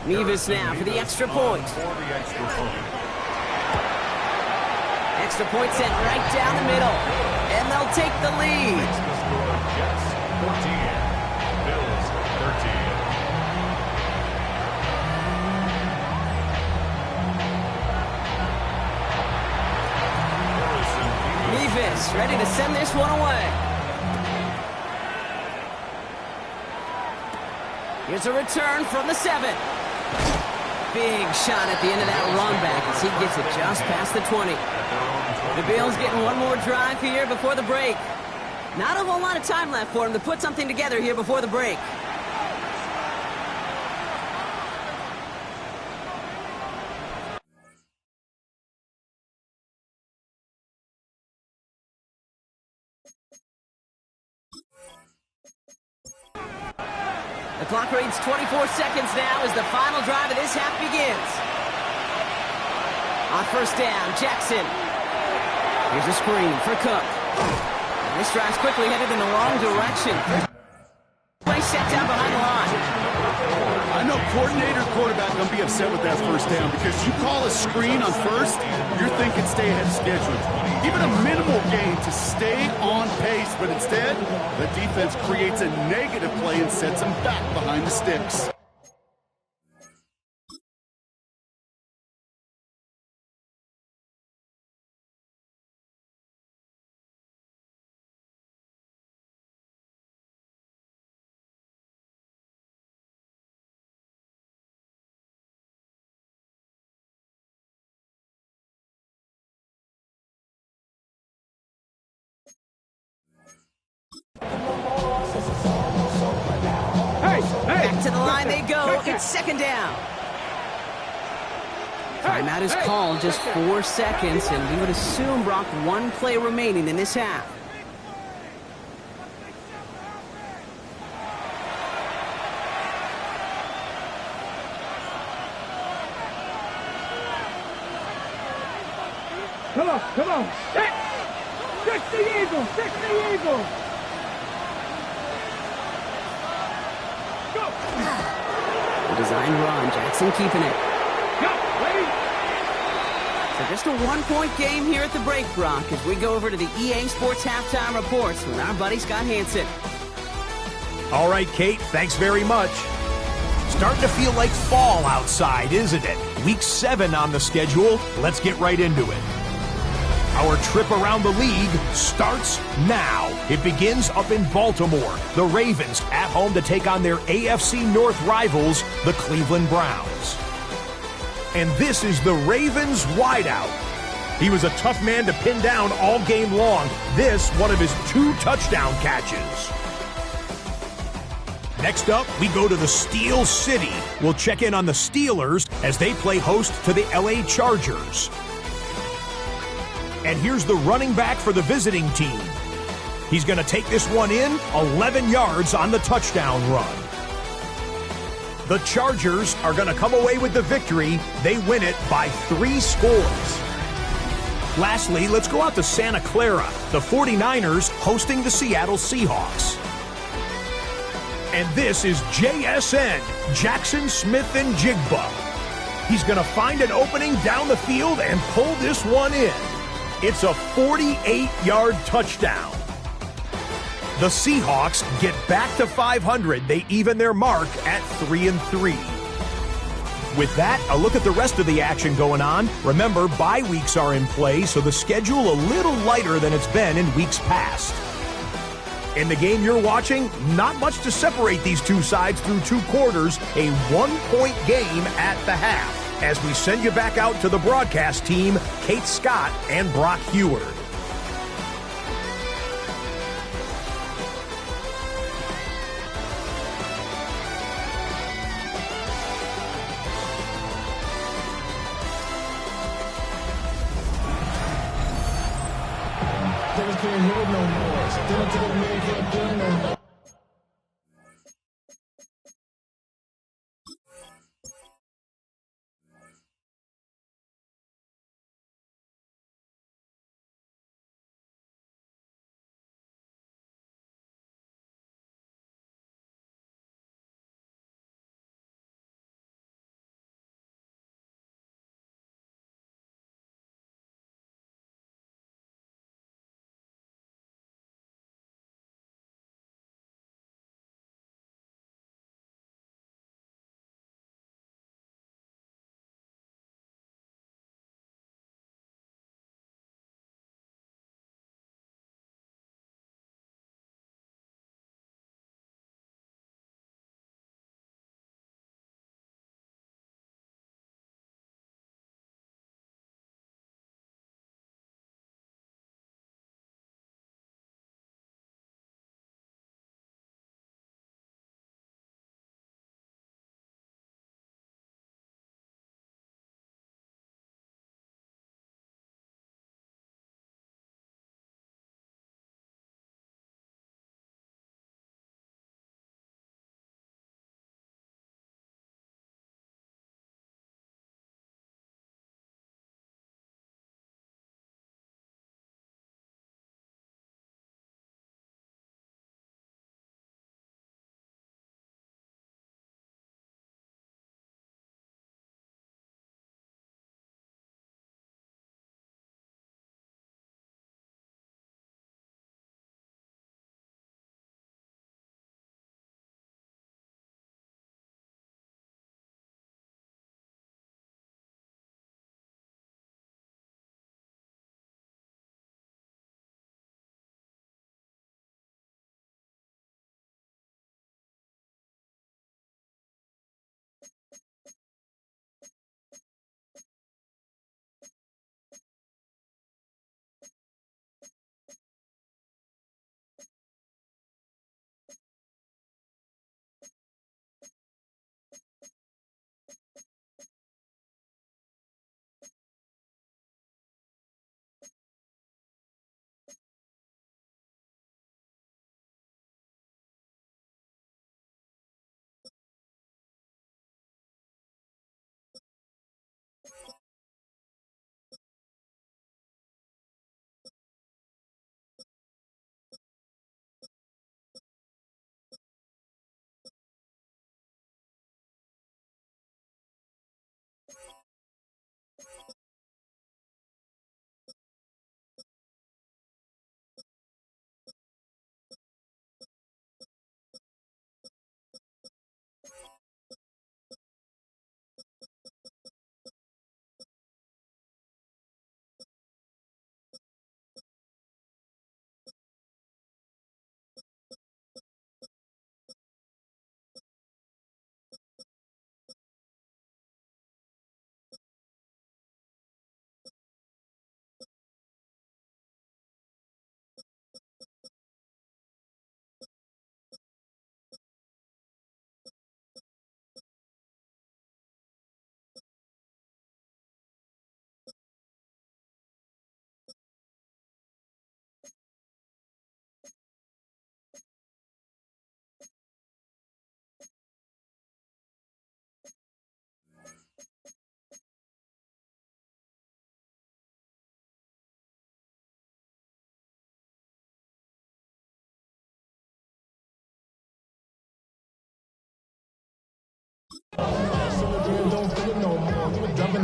Nevis now for the extra point. Extra point sent right down the middle. And they'll take the lead. Jets 14, Bills 13. Nevis ready to send this one away. Here's a return from the 7. Big shot at the end of that run back as he gets it just past the 20. The Bills getting one more drive here before the break. Not a whole lot of time left for him to put something together here before the break. The clock reads 24 seconds now as the final drive of this half begins. On 1st down, Jackson. Here's a screen for Cook. And this drive's quickly headed in the wrong direction. Play set down behind the line. I know coordinator quarterback going to be upset with that 1st down because you call a screen on 1st, you're thinking stay ahead of schedule. Even a minimal gain to stay on pace, but instead, the defense creates a negative play and sets them back behind the sticks. Back to the line they go. It's 2nd down. Timeout is called, just 4 seconds, and we would assume, Brock, 1 play remaining in this half. Come on. Fix the Eagles. The design run, Jackson keeping it. So just a 1-point game here at the break, Brock, as we go over to the EA Sports Halftime Reports with our buddy Scott Hansen. All right, Kate, thanks very much. Starting to feel like fall outside, isn't it? Week 7 on the schedule. Let's get right into it. Our trip around the league starts now. It begins up in Baltimore. The Ravens at home to take on their AFC North rivals, the Cleveland Browns. And this is the Ravens wideout. He was a tough man to pin down all game long. This, one of his 2 touchdown catches. Next up, we go to the Steel City. We'll check in on the Steelers as they play host to the LA Chargers. And here's the running back for the visiting team. He's going to take this one in, 11 yards on the touchdown run. The Chargers are going to come away with the victory. They win it by 3 scores. Lastly, let's go out to Santa Clara. The 49ers hosting the Seattle Seahawks. And this is JSN, Jackson Smith and Jigba. He's going to find an opening down the field and pull this one in. It's a 48-yard touchdown. The Seahawks get back to 500. They even their mark at 3-3. With that, a look at the rest of the action going on. Remember, bye weeks are in play, so the schedule a little lighter than it's been in weeks past. In the game you're watching, not much to separate these two sides through 2 quarters, a 1-point game at the half. As we send you back out to the broadcast team, Kate Scott and Brock Heward. Can't hear no more. Still to the man can't do no more.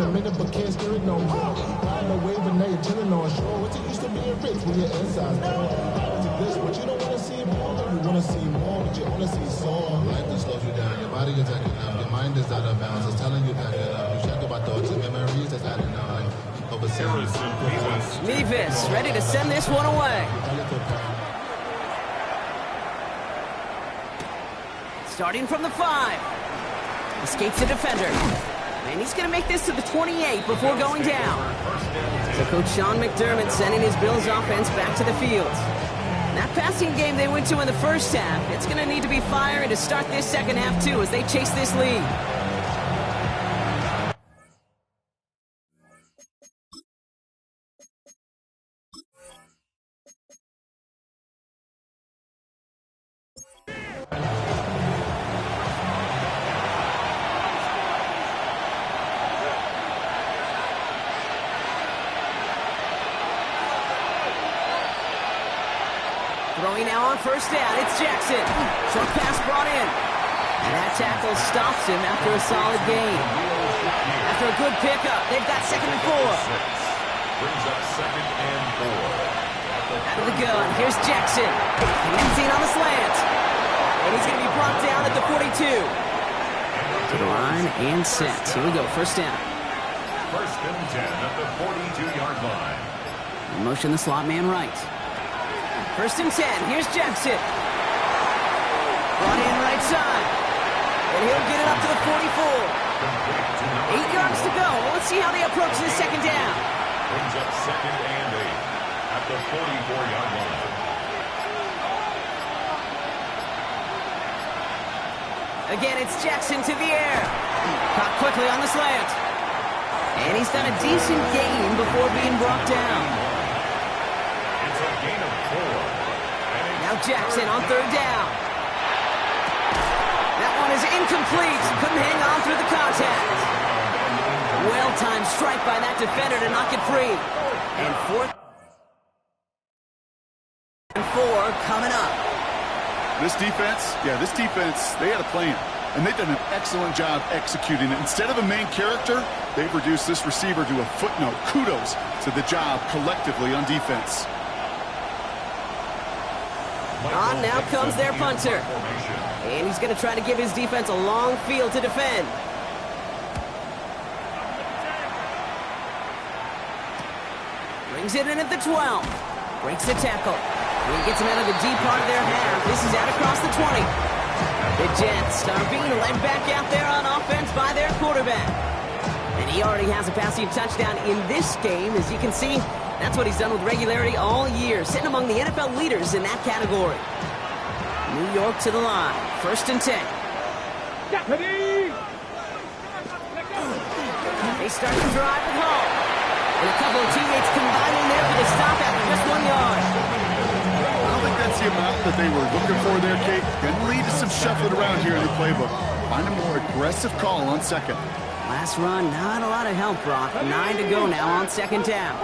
I'm in it but can't steer it no more. Riding the wave and now you're chilling on shore. What's it used to being rich when your inside's poor? To this, but you don't want to see more. You want to see more, but you only see sore. Life that slows you down, your body is acting up, your mind is out of bounds. It's telling you back it up. You check about thoughts and memories that's adding on. Nevis ready to send this one away. Starting from the 5. Escapes the defender. And he's going to make this to the 28 before going down. So Coach Sean McDermott sending his Bills offense back to the field. That passing game they went to in the first half, it's going to need to be fiery to start this second half too as they chase this lead. Throwing now on first down, it's Jackson. Short pass brought in. And that tackle stops him after a solid gain. After a good pickup, they've got 2nd and 4. Brings up 2nd and 4. Out of the gun, here's Jackson. Connecting on the slant. And he's going to be brought down at the 42. To the line and set. Here we go, first down. 1st and 10 at the 42-yard line. Motion the slot man right. 1st and 10, here's Jackson. Brought in right side. And he'll get it up to the 44. 8 yards to go. Let's see how they approach this second down. Brings up 2nd and 8 at the 44-yard line. Again, it's Jackson to the air. Caught quickly on the slant. And he's done a decent gain before being brought down. It's a gain of 4. Now Jackson on 3rd down. That one is incomplete. Couldn't hang on through the contact. Well-timed strike by that defender to knock it free. And 4th and 4 coming up. This defense, they had a plan. And they've done an excellent job executing it. Instead of a main character, they've reduced this receiver to a footnote. Kudos to the job collectively on defense. On now comes their punter. And he's going to try to give his defense a long field to defend. Brings it in at the 12. Breaks the tackle. He gets him out of the deep part of their half. This is out across the 20. The Jets are being led back out there on offense by their quarterback. And he already has a passing touchdown in this game. As you can see, that's what he's done with regularity all year, sitting among the NFL leaders in that category. New York to the line. 1st and 10. They start to drive at home. And a couple of teammates combining there for the stop after just 1 yard. I don't think that's the amount that they were looking for there, Kate. Going to lead to some shuffling around here in the playbook. Find a more aggressive call on 2nd. Last run, not a lot of help, Brock. 9 to go now on 2nd down.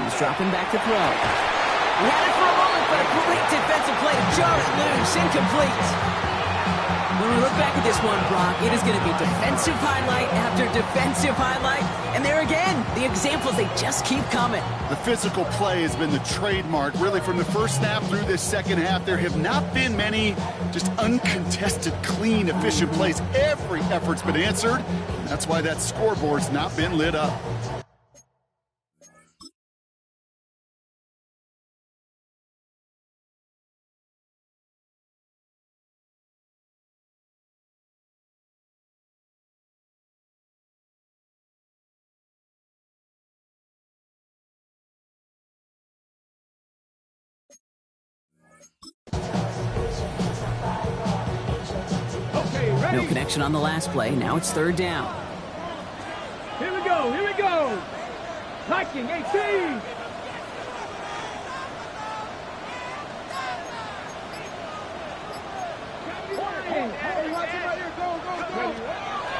He's dropping back to throw. He had it for a moment, but a great defensive play to jar it loose. Incomplete. When we look back at this one, Brock, it is going to be defensive highlight after defensive highlight. And there again, the examples, they just keep coming. The physical play has been the trademark, really, from the first snap through this second half. There have not been many just uncontested, clean, efficient plays. Every effort's been answered. That's why that scoreboard's not been lit up. No connection on the last play. Now it's 3rd down. Here we go, here we go. Viking 18.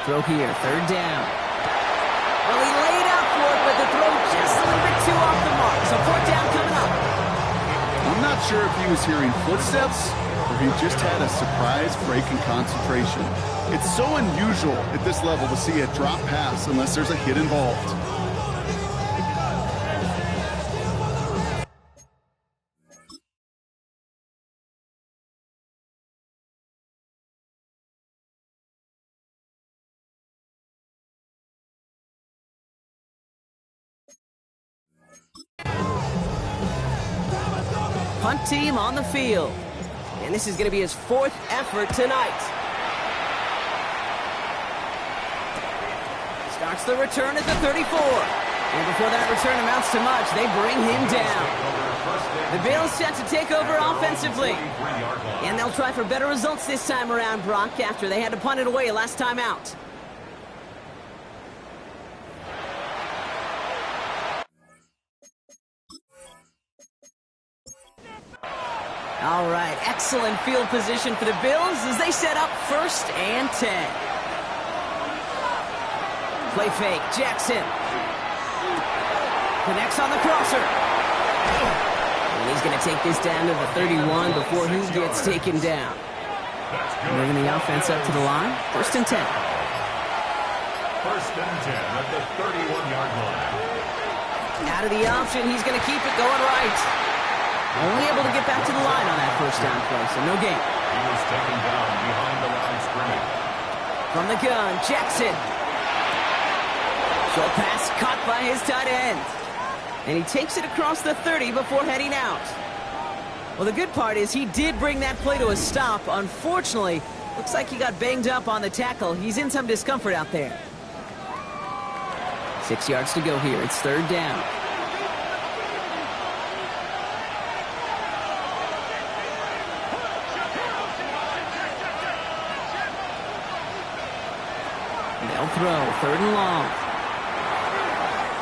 Throw here, 3rd down. Well, he laid out for it, but the throw just a little bit too off the mark. So 4th down coming up. I'm not sure if he was hearing footsteps where he just had a surprise break in concentration. It's so unusual at this level to see a drop pass unless there's a hit involved. Punt team on the field. And this is going to be his 4th effort tonight. Starts the return at the 34. And before that return amounts to much, they bring him down. The Bills set to take over offensively. And they'll try for better results this time around, Brock, after they had to punt it away last time out. All right, excellent field position for the Bills as they set up 1st and 10. Play fake, Jackson. Connects on the crosser. And he's going to take this down to the 31 before he gets taken down. Moving the offense up to the line, 1st and 10. 1st and 10 at the 31-yard line. Out of the option, he's going to keep it going right. Only able to get back to the line on that 1st down play, so no gain. He was taken down behind the line of scrimmage. From the gun, Jackson. Short pass caught by his tight end. And he takes it across the 30 before heading out. Well, the good part is he did bring that play to a stop. Unfortunately, looks like he got banged up on the tackle. He's in some discomfort out there. 6 yards to go here. It's 3rd down. They'll throw, 3rd and long.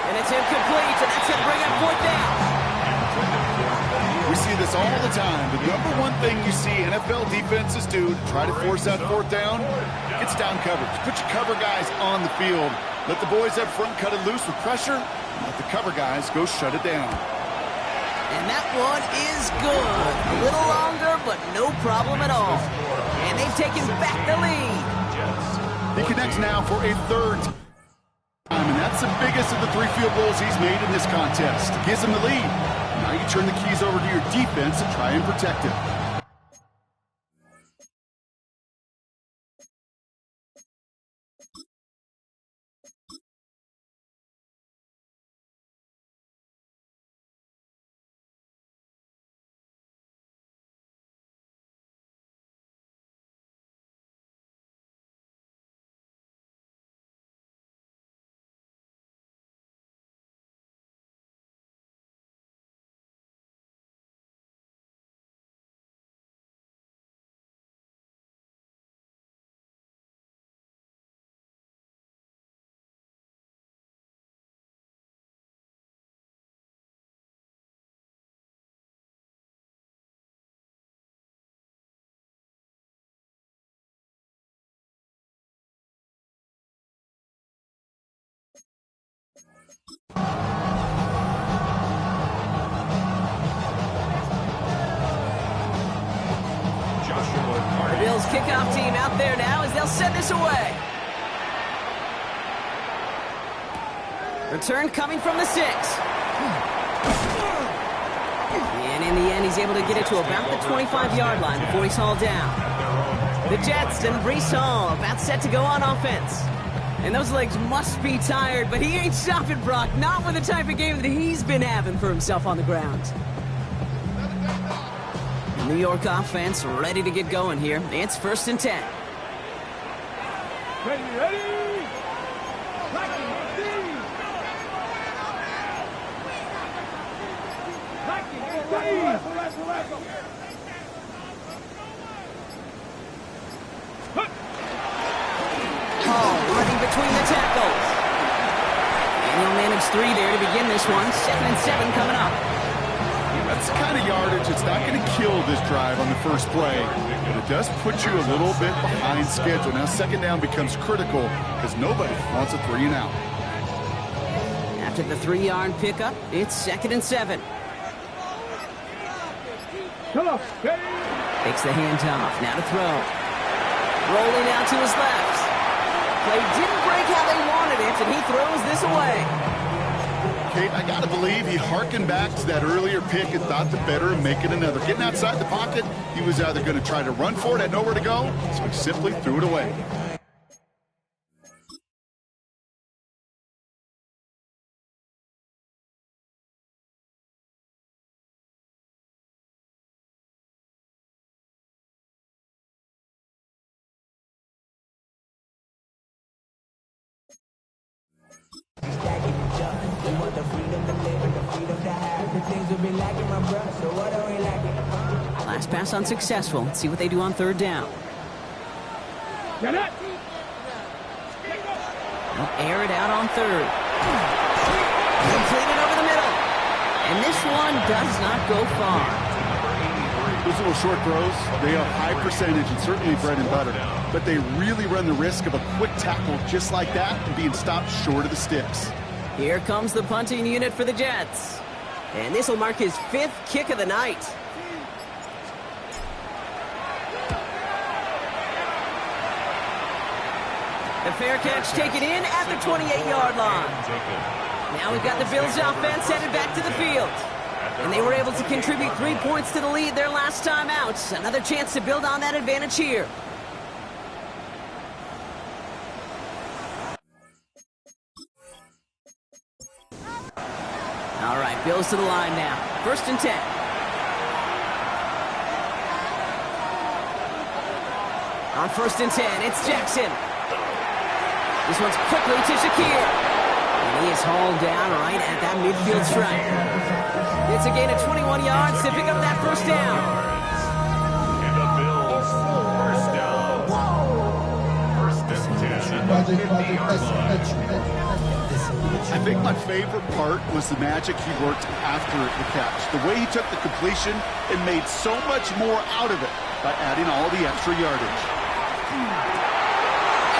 And it's incomplete, and that's going to bring up 4th down. We see this all the time. The number one thing you see NFL defenses do to try to force that 4th down, it's down coverage. Put your cover guys on the field. Let the boys up front cut it loose with pressure, and let the cover guys go shut it down. And that one is good. A little longer, but no problem at all. And they've taken back the lead. He connects now for a 3rd time, and that's the biggest of the 3 field goals he's made in this contest. Gives him the lead. Now you turn the keys over to your defense and try and protect him. The Bills kickoff team out there now as they'll send this away. Return coming from the 6. And in the end, he's able to get it to about the 25-yard line before he's hauled down. The Jets and Breece Hall about set to go on offense. And those legs must be tired, but he ain't stopping, Brock. Not with the type of game that he's been having for himself on the ground. New York offense ready to get going here. It's 1st and 10. Ready. Running between the tackles. And he'll manage 3 there to begin this one. 2nd and 7 coming up. That's the kind of yardage that's not going to kill this drive on the first play, but it does put you a little bit behind schedule. Now 2nd down becomes critical because nobody wants a 3 and out. After the 3-yard pickup, it's 2nd and 7. Come on, ready. Takes the handoff. Now to throw. Rolling out to his left. Play didn't break how they wanted it, and he throws this away. Kate, I got to believe he harkened back to that earlier pick and thought the better of making another. Getting outside the pocket, he was either going to try to run for it, had nowhere to go, so he simply threw it away. Last pass unsuccessful. Let's see what they do on third down. Get it! They'll air it out on third. Completed over the middle. And this one does not go far. Those little short throws, they have high percentage and certainly bread and butter. But they really run the risk of a quick tackle just like that and being stopped short of the sticks. Here comes the punting unit for the Jets. And this will mark his 5th kick of the night. The fair catch taken in at the 28-yard line. Now we've got the Bills offense headed back to the field. And they were able to contribute 3 points to the lead their last time out. Another chance to build on that advantage here. All right, Bills to the line now. 1st and 10. On 1st and 10, it's Jackson. This one's quickly to Shakir. And he is hauled down right at that midfield stripe. It's a gain of 21 yards to pick up that 1st down. And the Bills, 1st down. 1st and 10. I think my favorite part was the magic he worked after the catch. The way he took the completion and made so much more out of it by adding all the extra yardage.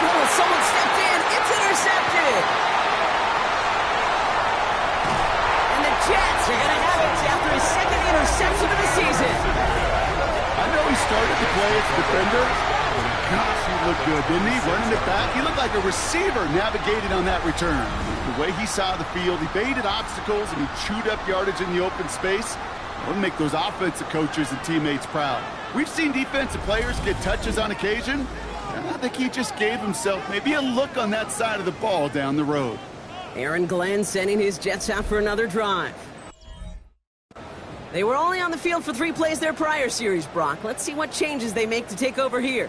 Oh, someone stepped in. It's intercepted. And the Jets are going to have it after his 2nd interception of the season. I know he started to play as a defender. Gosh, he looked good, didn't he? Running it back. He looked like a receiver navigating on that return. The way he saw the field, he baited obstacles and he chewed up yardage in the open space. It would make those offensive coaches and teammates proud. We've seen defensive players get touches on occasion. I think he just gave himself maybe a look on that side of the ball down the road. Aaron Glenn sending his Jets out for another drive. They were only on the field for 3 plays their prior series, Brock. Let's see what changes they make to take over here.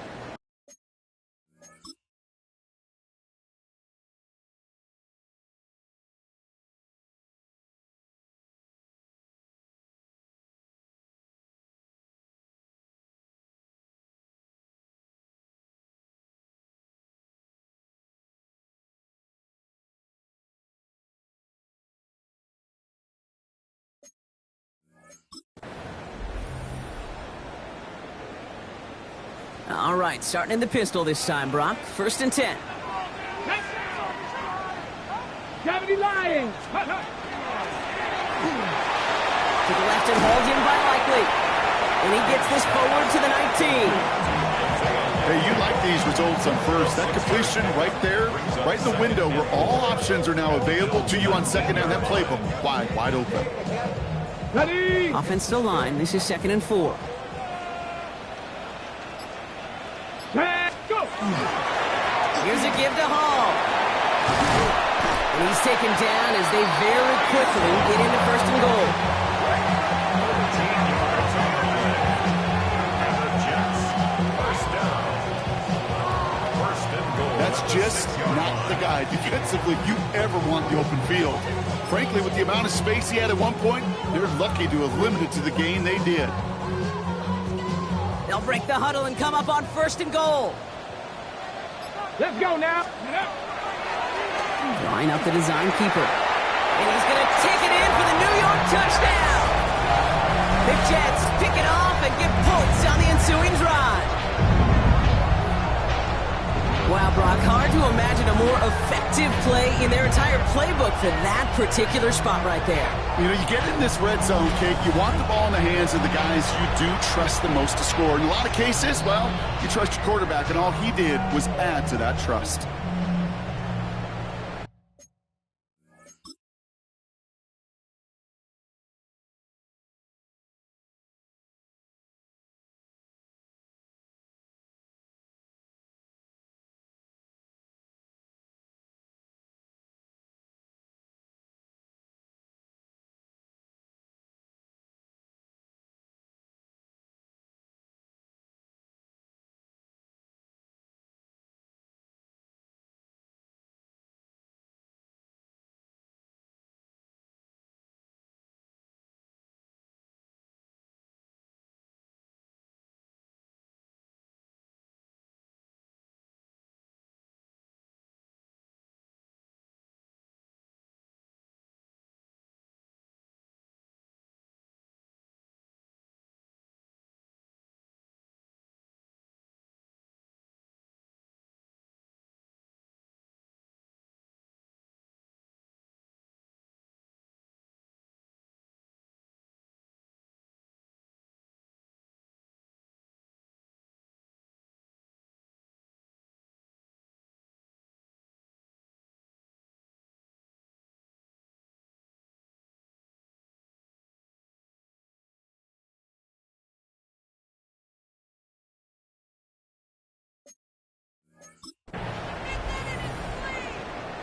All right, starting in the pistol this time, Brock. 1st and 10. Gravity Lions! To the left and hauled in by Likely. And he gets this forward to the 19. Hey, you like these results on 1st. That completion right there, right in the window where all options are now available to you on 2nd down. That playbook wide open. Ready! Offense to line. This is 2nd and 4. Go! Here's a give to Hall. And he's taken down as they very quickly get into 1st and goal. 13 yards on the play. And the Jets, 1st down. 1st and goal. That's just not the guy defensively you ever want the open field. Frankly, with the amount of space he had at one point, they're lucky to have limited to the gain they did. They'll break the huddle and come up on 1st and goal. Let's go now. Line up the design keeper. And he's going to take it in for the New York touchdown. The Jets pick it off and get points on the ensuing drive. Wow, Brock, hard to imagine a more effective play in their entire playbook for that particular spot right there. You know, you get in this red zone, Kate, you want the ball in the hands of the guys you do trust the most to score. In a lot of cases, well, you trust your quarterback, and all he did was add to that trust.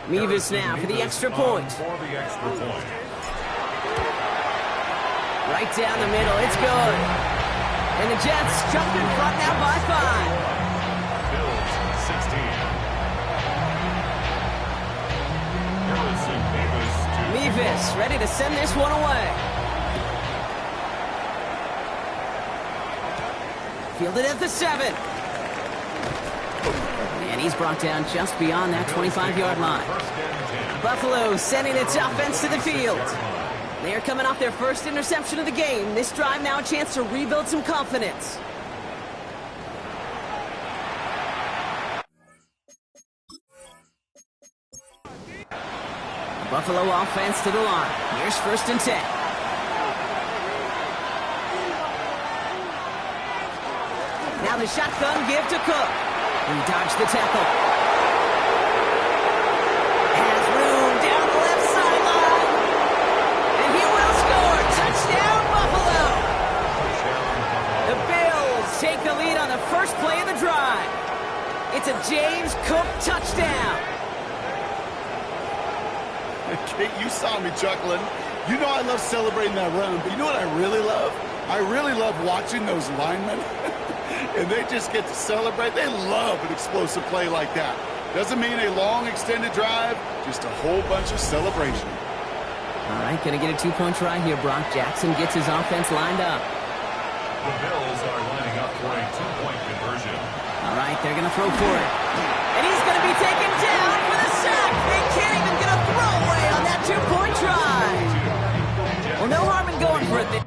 Mevis now for the extra point. Right down the middle, it's good. And the Jets jump in front now by 5. Bills 16. Mevis ready to send this one away. Fielded at the 7. And he's brought down just beyond that 25-yard line. Buffalo sending its offense to the field. They are coming off their first interception of the game. This drive now a chance to rebuild some confidence. Buffalo offense to the line. Here's 1st and 10. Now the shotgun give to Cook. He dodged the tackle. Has room down the left sideline. And he will score. Touchdown, Buffalo. The Bills take the lead on the first play of the drive. It's a James Cook touchdown. Kate, you saw me chuckling. You know I love celebrating that run, but you know what I really love? I really love watching those linemen. And they just get to celebrate. They love an explosive play like that. Doesn't mean a long extended drive, just a whole bunch of celebration. All right, gonna get a 2-point try here. Brock Jackson gets his offense lined up. The Bills are lining up for a 2-point conversion. All right, they're gonna throw for it. And he's gonna be taken down for the sack. They can't even get a throwaway on that 2-point try. Well, no harm in going for it.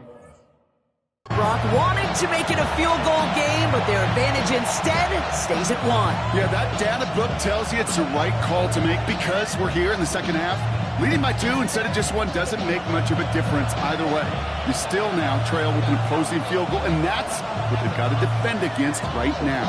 Brock wanted to make it a field goal game, but their advantage instead stays at 1. Yeah, that data book tells you it's the right call to make because we're here in the second half. Leading by 2 instead of just 1 doesn't make much of a difference either way. You still now trail with an opposing field goal, and that's what they've got to defend against right now.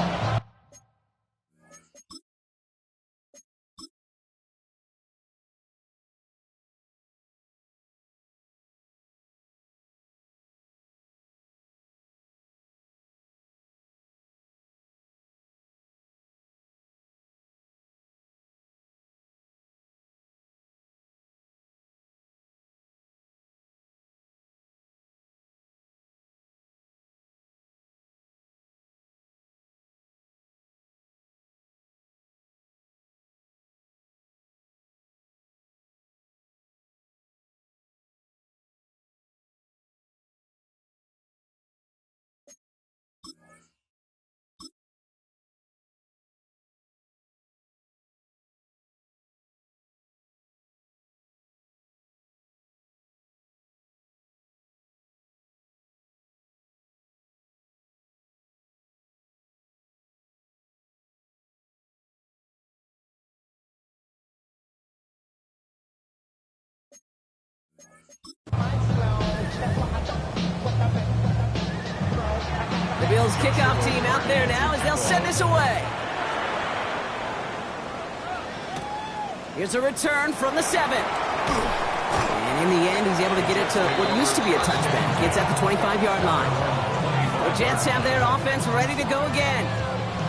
The Bills kickoff team out there now as they'll send this away. Here's a return from the 7. And in the end, he's able to get it to what used to be a touchback. It's at the 25-yard line. The Jets have their offense ready to go again.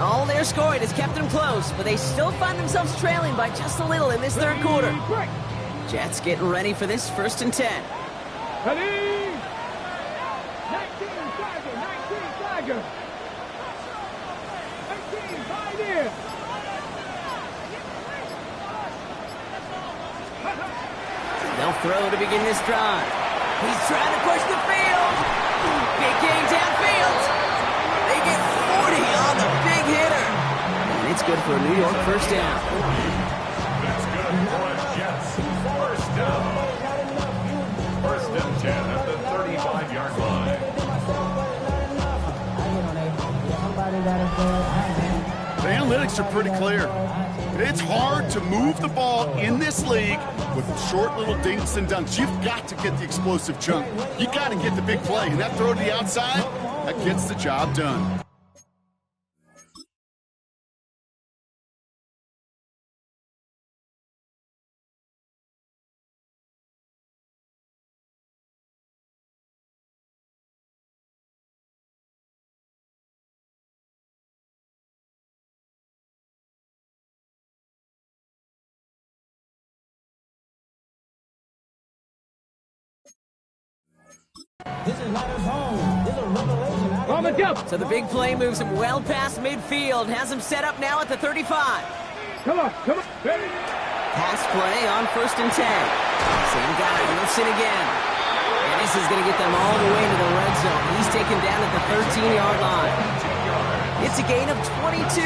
All their scoring has kept them close, but they still find themselves trailing by just a little in this third quarter. Jets getting ready for this 1st and 10. Ready? 19 Tiger, 19 Tiger. 19 Pioneer. They'll throw to begin this drive. He's trying to push the field. Big gain downfield. They get 40 on the big hitter. And it's good for a New York first down. That's good for a Jets first down. 1st and 10 at the 35-yard line. The analytics are pretty clear. It's hard to move the ball in this league with short little dinks and dunks. You've got to get the explosive chunk. You got to get the big play. And that throw to the outside, that gets the job done. So the big play moves him well past midfield, has him set up now at the 35. Come on, come on. Ready? Pass play on 1st and 10. Same guy, Wilson again. And this is going to get them all the way to the red zone. He's taken down at the 13-yard line. It's a gain of 22.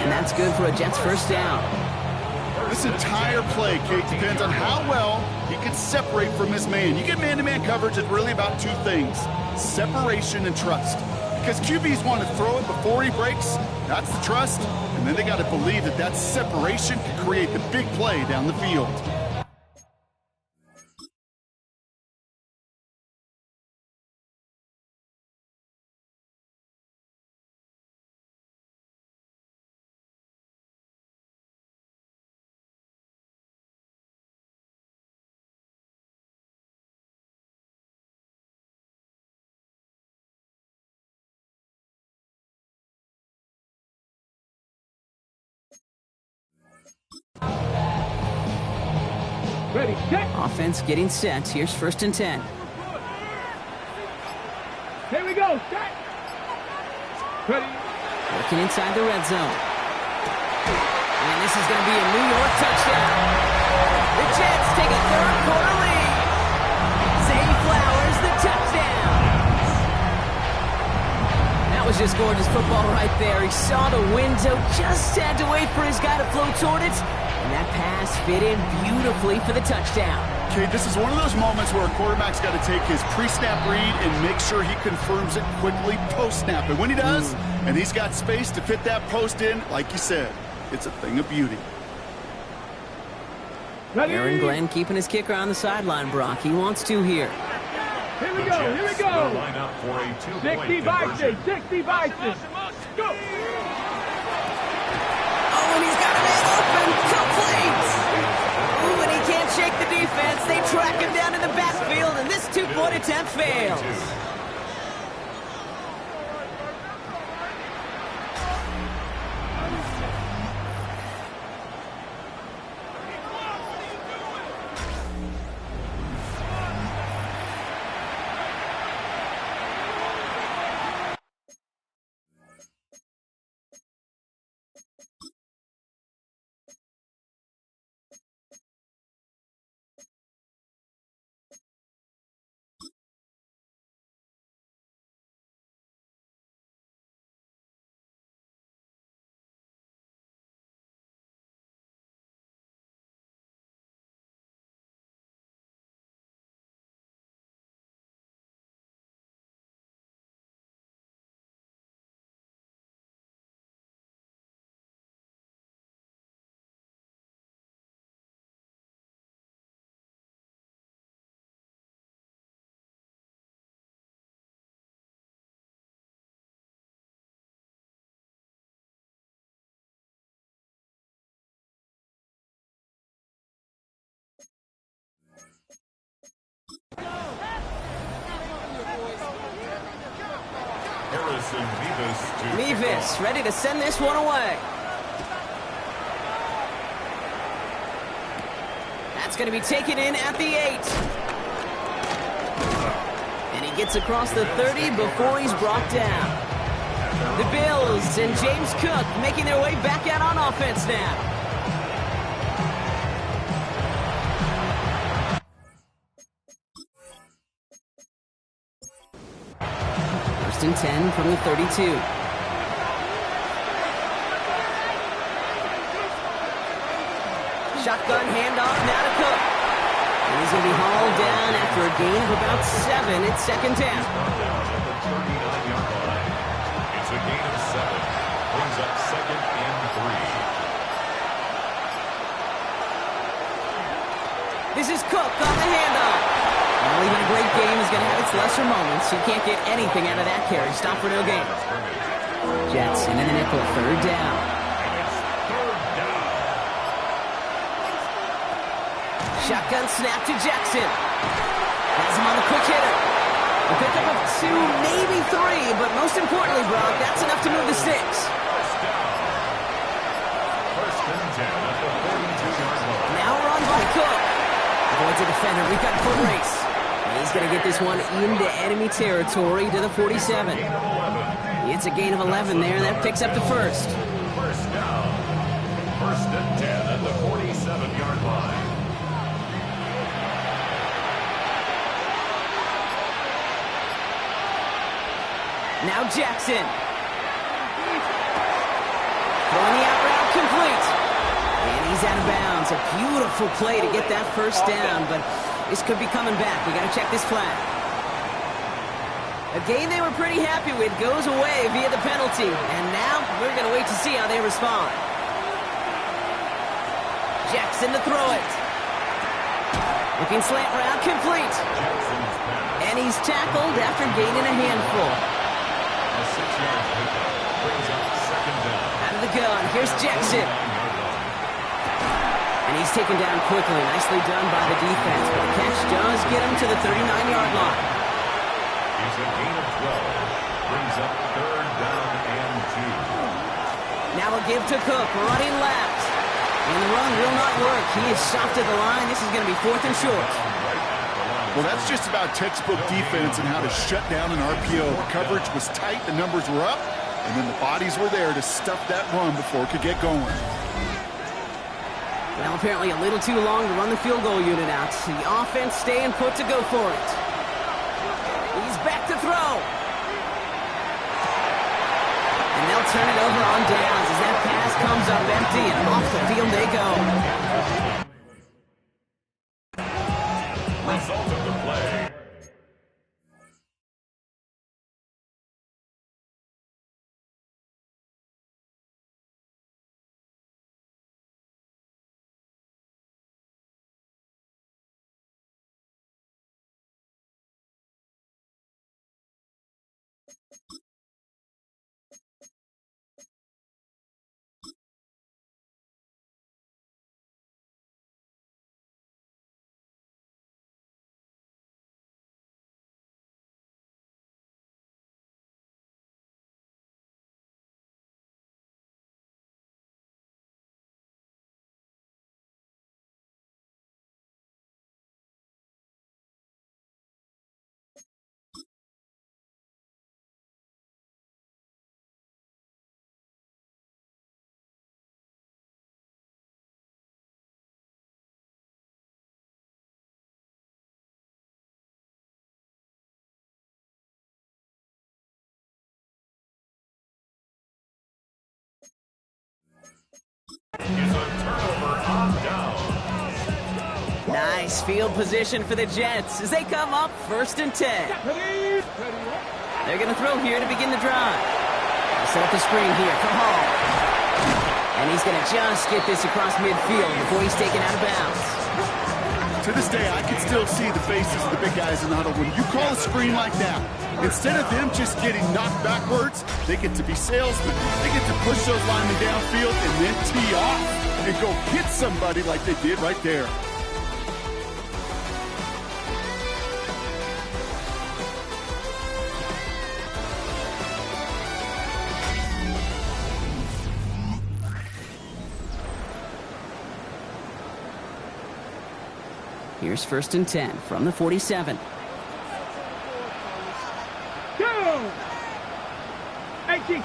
And that's good for a Jets first down. This entire play, Kate, depends on how well he can separate from his man. You get man-to-man coverage, it's really about 2 things: separation and trust. Because QBs want to throw it before he breaks, that's the trust, and then they got to believe that that separation can create the big play down the field. Ready, set. Offense getting set. Here's 1st and 10. Here we go, set. Ready. Working inside the red zone. And this is going to be a New York touchdown. The Jets take a third quarter lead. Zay Flowers, the touchdown. That was just gorgeous football right there. He saw the window, just had to wait for his guy to flow toward it. And that pass fit in beautifully for the touchdown. Okay, this is one of those moments where a quarterback's got to take his pre-snap read and make sure he confirms it quickly post-snap. And when he does, and he's got space to fit that post in, like you said, it's a thing of beauty. Ready. Aaron Glenn keeping his kicker on the sideline, Brock. He wants to here. Here we go, here we go. Line up for a 60 2-point by 6, conversion. 60 by 6. Go. Oh, and he's got a man open. Complete. Ooh, and he can't shake the defense. They track him down in the backfield, and this 2-point attempt fails. Mevis ready to send this one away. That's going to be taken in at the 8. And he gets across the 30 before he's brought down. The Bills and James Cook making their way back out on offense now. First and 10 from the 32. Shotgun handoff now to Cook. And he's going to be hauled down after a gain of about 7. It's second down. It's a gain of 7. Brings up second and 3. This is Cook on the handoff. Well, even a great game is going to have its lesser moments. You can't get anything out of that carry. Stop for no gain. Jets into the nickel, third down. Shotgun snap to Jackson. Has him on the quick hitter. A pickup of 2, maybe 3, but most importantly, Brock, that's enough to move the sticks. First and 10 at the 42-yard line. Now run by Cook. Avoids a defender. We've got a foot race. He's going to get this one into enemy territory to the 47. It's a gain of 11 there. That picks up the first. First down. First and 10 at the 47-yard line. Now Jackson. Throwing the out route complete. And he's out of bounds. A beautiful play to get that first down, but this could be coming back. We got to check this flag. A game they were pretty happy with goes away via the penalty. And now we're going to wait to see how they respond. Jackson to throw it. Looking slant route complete. And he's tackled after gaining a handful. A 6-yard pickup brings up second down. Out of the gun, here's Jackson. And he's taken down quickly. Nicely done by the defense, but the catch does get him to the 39-yard line. It's a gain of 12. Brings up third down and 2. Now a give to Cook, running left. And the run will not work. He is soft at the line. This is going to be 4th and short. Well, that's just about textbook defense and how to shut down an RPO. The coverage was tight, the numbers were up, and then the bodies were there to stuff that run before it could get going. Well, apparently a little too long to run the field goal unit out. The offense staying put to go for it. He's back to throw. And they'll turn it over on downs as that pass comes up empty, and off the field they go. Result of the play. Is a turnover on down. Nice field position for the Jets as they come up 1st and 10. They're going to throw here to begin the drive. They'll set up the screen here for Hall. And he's going to just get this across midfield before he's taken out of bounds. To this day, I can still see the faces of the big guys in the huddle. When you call a screen like that, instead of them just getting knocked backwards, they get to be salesmen. They get to push those linemen downfield and then tee off and go hit somebody like they did right there. Here's 1st and 10 from the 47. Go! 18.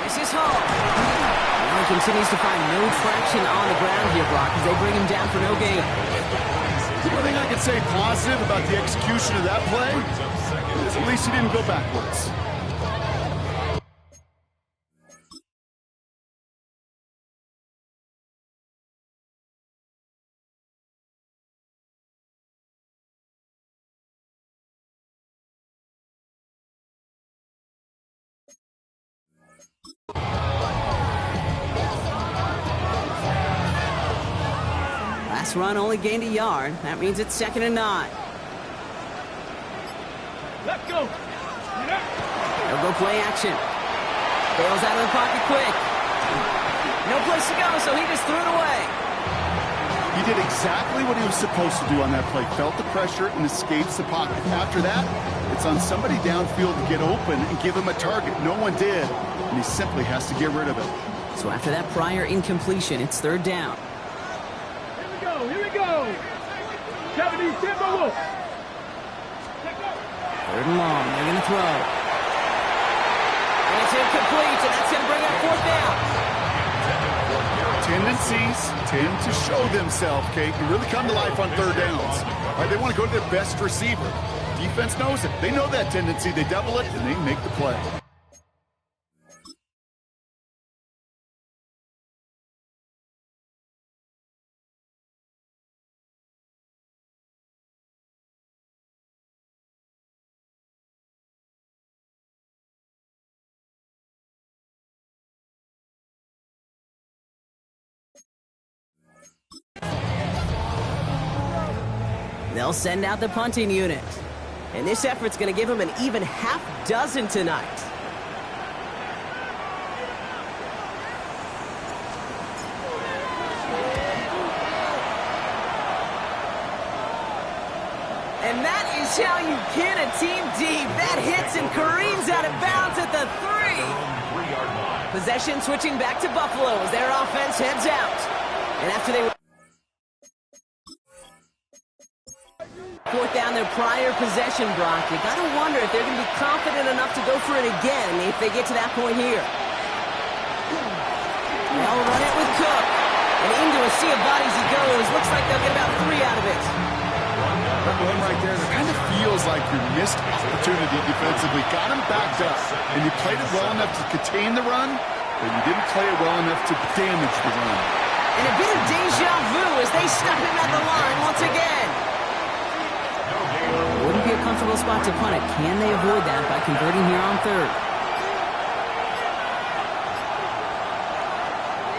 This is Hall. Now he continues to find no traction on the ground here, Brock, as they bring him down for no gain. The only thing I can say positive about the execution of that play is at least he didn't go backwards. Last run only gained a yard. That means it's 2nd and 9. Let's go. They'll go play action. Bails out of the pocket quick. No place to go, so he just threw it away. He did exactly what he was supposed to do on that play. Felt the pressure and escapes the pocket. After that, it's on somebody downfield to get open and give him a target. No one did, and he simply has to get rid of it. So after that prior incompletion, it's 3rd down. Here we go. 70, Timberwolves. 3rd and long. They're going to throw. And it's incomplete, and that's going to bring up 4th down. Tendencies tend to show themselves, Kate, and really come to life on 3rd downs. Right, they want to go to their best receiver. Defense knows it. They know that tendency. They double it, and they make the play. They'll send out the punting unit. And this effort's going to give him an even half dozen tonight. And that is how you pin a team deep. That hits and careens out of bounds at the 3. Possession switching back to Buffalo as their offense heads out. And after they 4th down, their prior possession, Brock. You got to wonder if they're going to be confident enough to go for it again if they get to that point here. They'll run it with Cook. And into a sea of bodies he goes. Looks like they'll get about 3 out of it. That one right there, it kind of feels like you missed opportunity defensively. Got him backed up, and you played it well enough to contain the run, but you didn't play it well enough to damage the run. And a bit of deja vu as they stop him at the line once again. Wouldn't be a comfortable spot to punt it. Can they avoid that by converting here on 3rd?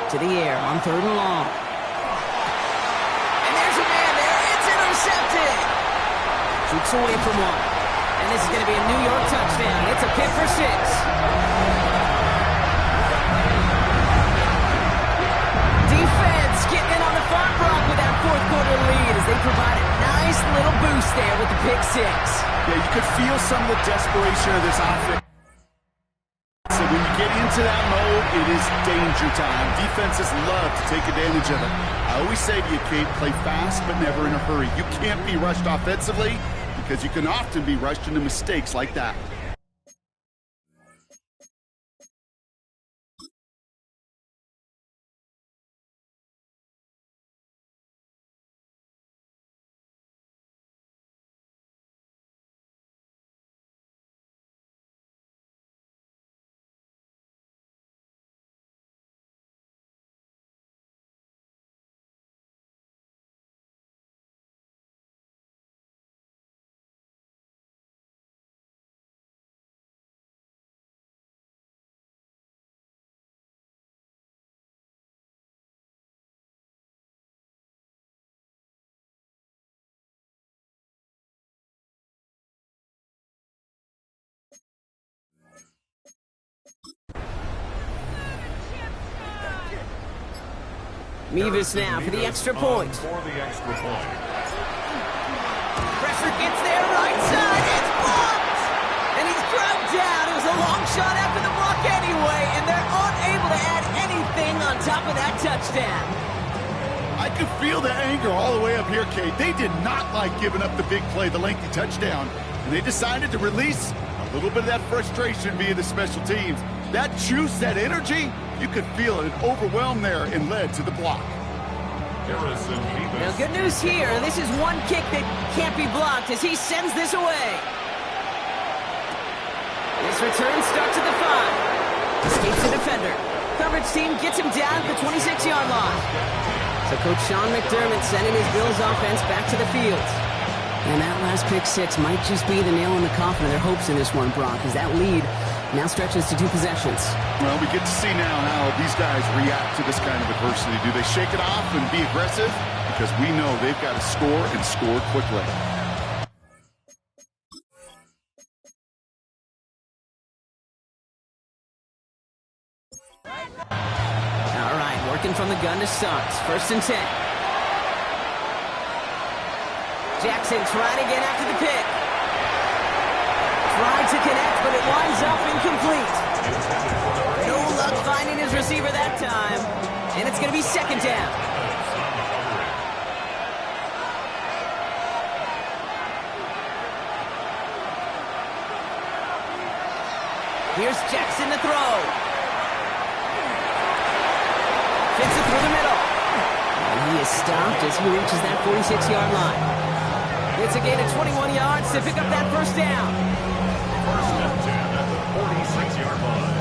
To the air on 3rd and long. And there's a man there. It's intercepted. Shoots away from one. And this is going to be a New York touchdown. It's a pick for 6. Defense getting in on the front, Brock, with that 4th quarter lead as they provide a nice little boost there with the pick 6. Yeah, you could feel some of the desperation of this offense. So when you get into that mode, it is danger time. Defenses love to take advantage of it. I always say to you, Kate, play fast but never in a hurry. You can't be rushed offensively because you can often be rushed into mistakes like that. Mevis now for the extra point. For the extra point. Pressure gets there, right side, it's blocked! And he's grabbed down. It was a long shot after the block anyway, and they're unable to add anything on top of that touchdown. I could feel the anger all the way up here, Kate. They did not like giving up the big play, the lengthy touchdown. And they decided to release a little bit of that frustration via the special teams. That juice, that energy, you could feel it overwhelmed there and led to the block. Now, good news here. This is one kick that can't be blocked as he sends this away. This return starts at the 5. Escapes the defender. Coverage team gets him down at the 26-yard line. So Coach Sean McDermott sending his Bills offense back to the field. And that last pick 6 might just be the nail in the coffin of their hopes in this one, Brock, as that lead now stretches to 2 possessions. Well, we get to see now how these guys react to this kind of adversity. Do they shake it off and be aggressive? Because we know they've got to score and score quickly. All right, working from the gun to start. 1st and 10. Jackson trying to get after the pick. Tried to connect, but it winds up incomplete. No luck finding his receiver that time. And it's going to be 2nd down. Here's Jackson to throw. Fits it through the middle. And he is stopped as he reaches that 46-yard line. It's a gain of 21 yards to pick up that 1st down. 1st and 10 at the 46-yard line.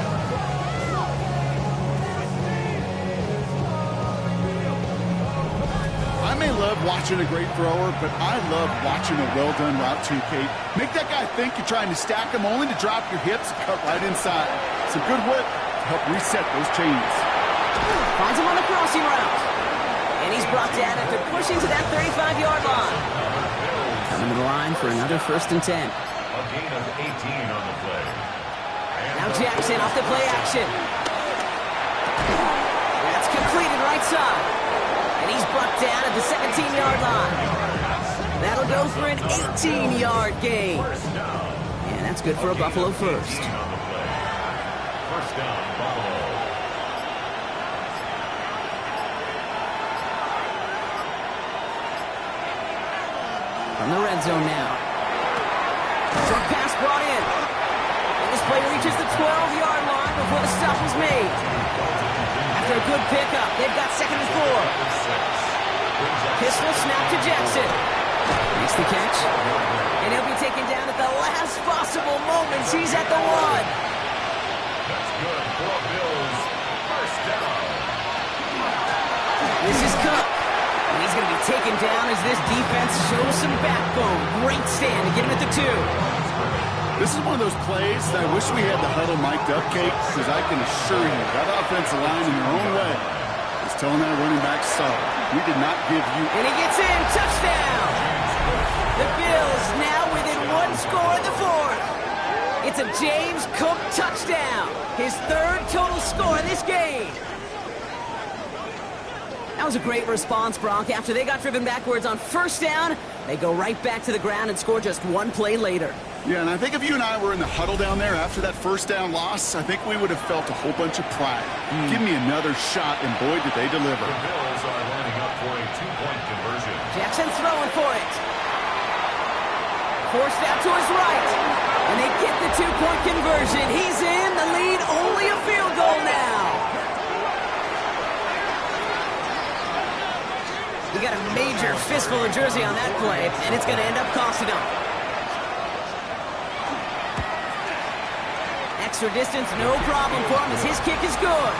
I may love watching a great thrower, but I love watching a well-done route too, Kate. Make that guy think you're trying to stack him only to drop your hips and cut right inside. Some good work to help reset those chains. Finds him on the crossing route. And he's brought down after pushing to that 35-yard line. Coming to the line for another 1st and 10. A gain of 18 on the play. Now Jackson off the play action. That's completed right side. And he's brought down at the 17-yard line. That'll go for an 18-yard gain. And that's good for a Buffalo 1st. 1st down, Buffalo. From the red zone now. Short pass brought in. And this play reaches the 12-yard line before the stop is made. After a good pickup, they've got 2nd and 4. Pistol snap to Jackson. Makes the catch. And he'll be taken down at the last possible moments. He's at the 1. That's good for Bills. 1st down. This is Cook. And he's going to be taken down as this defense shows some backbone. Great stand to get him at the 2. This is one of those plays that I wish we had the huddle mic'd up, Kate, because I can assure you that offensive line in their own way is telling that running back, sorry, we did not give you... And he gets in. Touchdown! The Bills now within 1 score in the 4th. It's a James Cook touchdown. His 3rd total score in this game. That was a great response, Brock. After they got driven backwards on 1st down, they go right back to the ground and score just 1 play later. Yeah, and I think if you and I were in the huddle down there after that 1st down loss, I think we would have felt a whole bunch of pride. Give me another shot, and boy, did they deliver. The Bills are lining up for a 2-point conversion. Jackson throwing for it. Forced out to his right. And they get the 2-point conversion. He's in the lead, only a field goal now. He got a major fistful of jersey on that play, and it's going to end up costing him. Extra distance, no problem for him as his kick is good.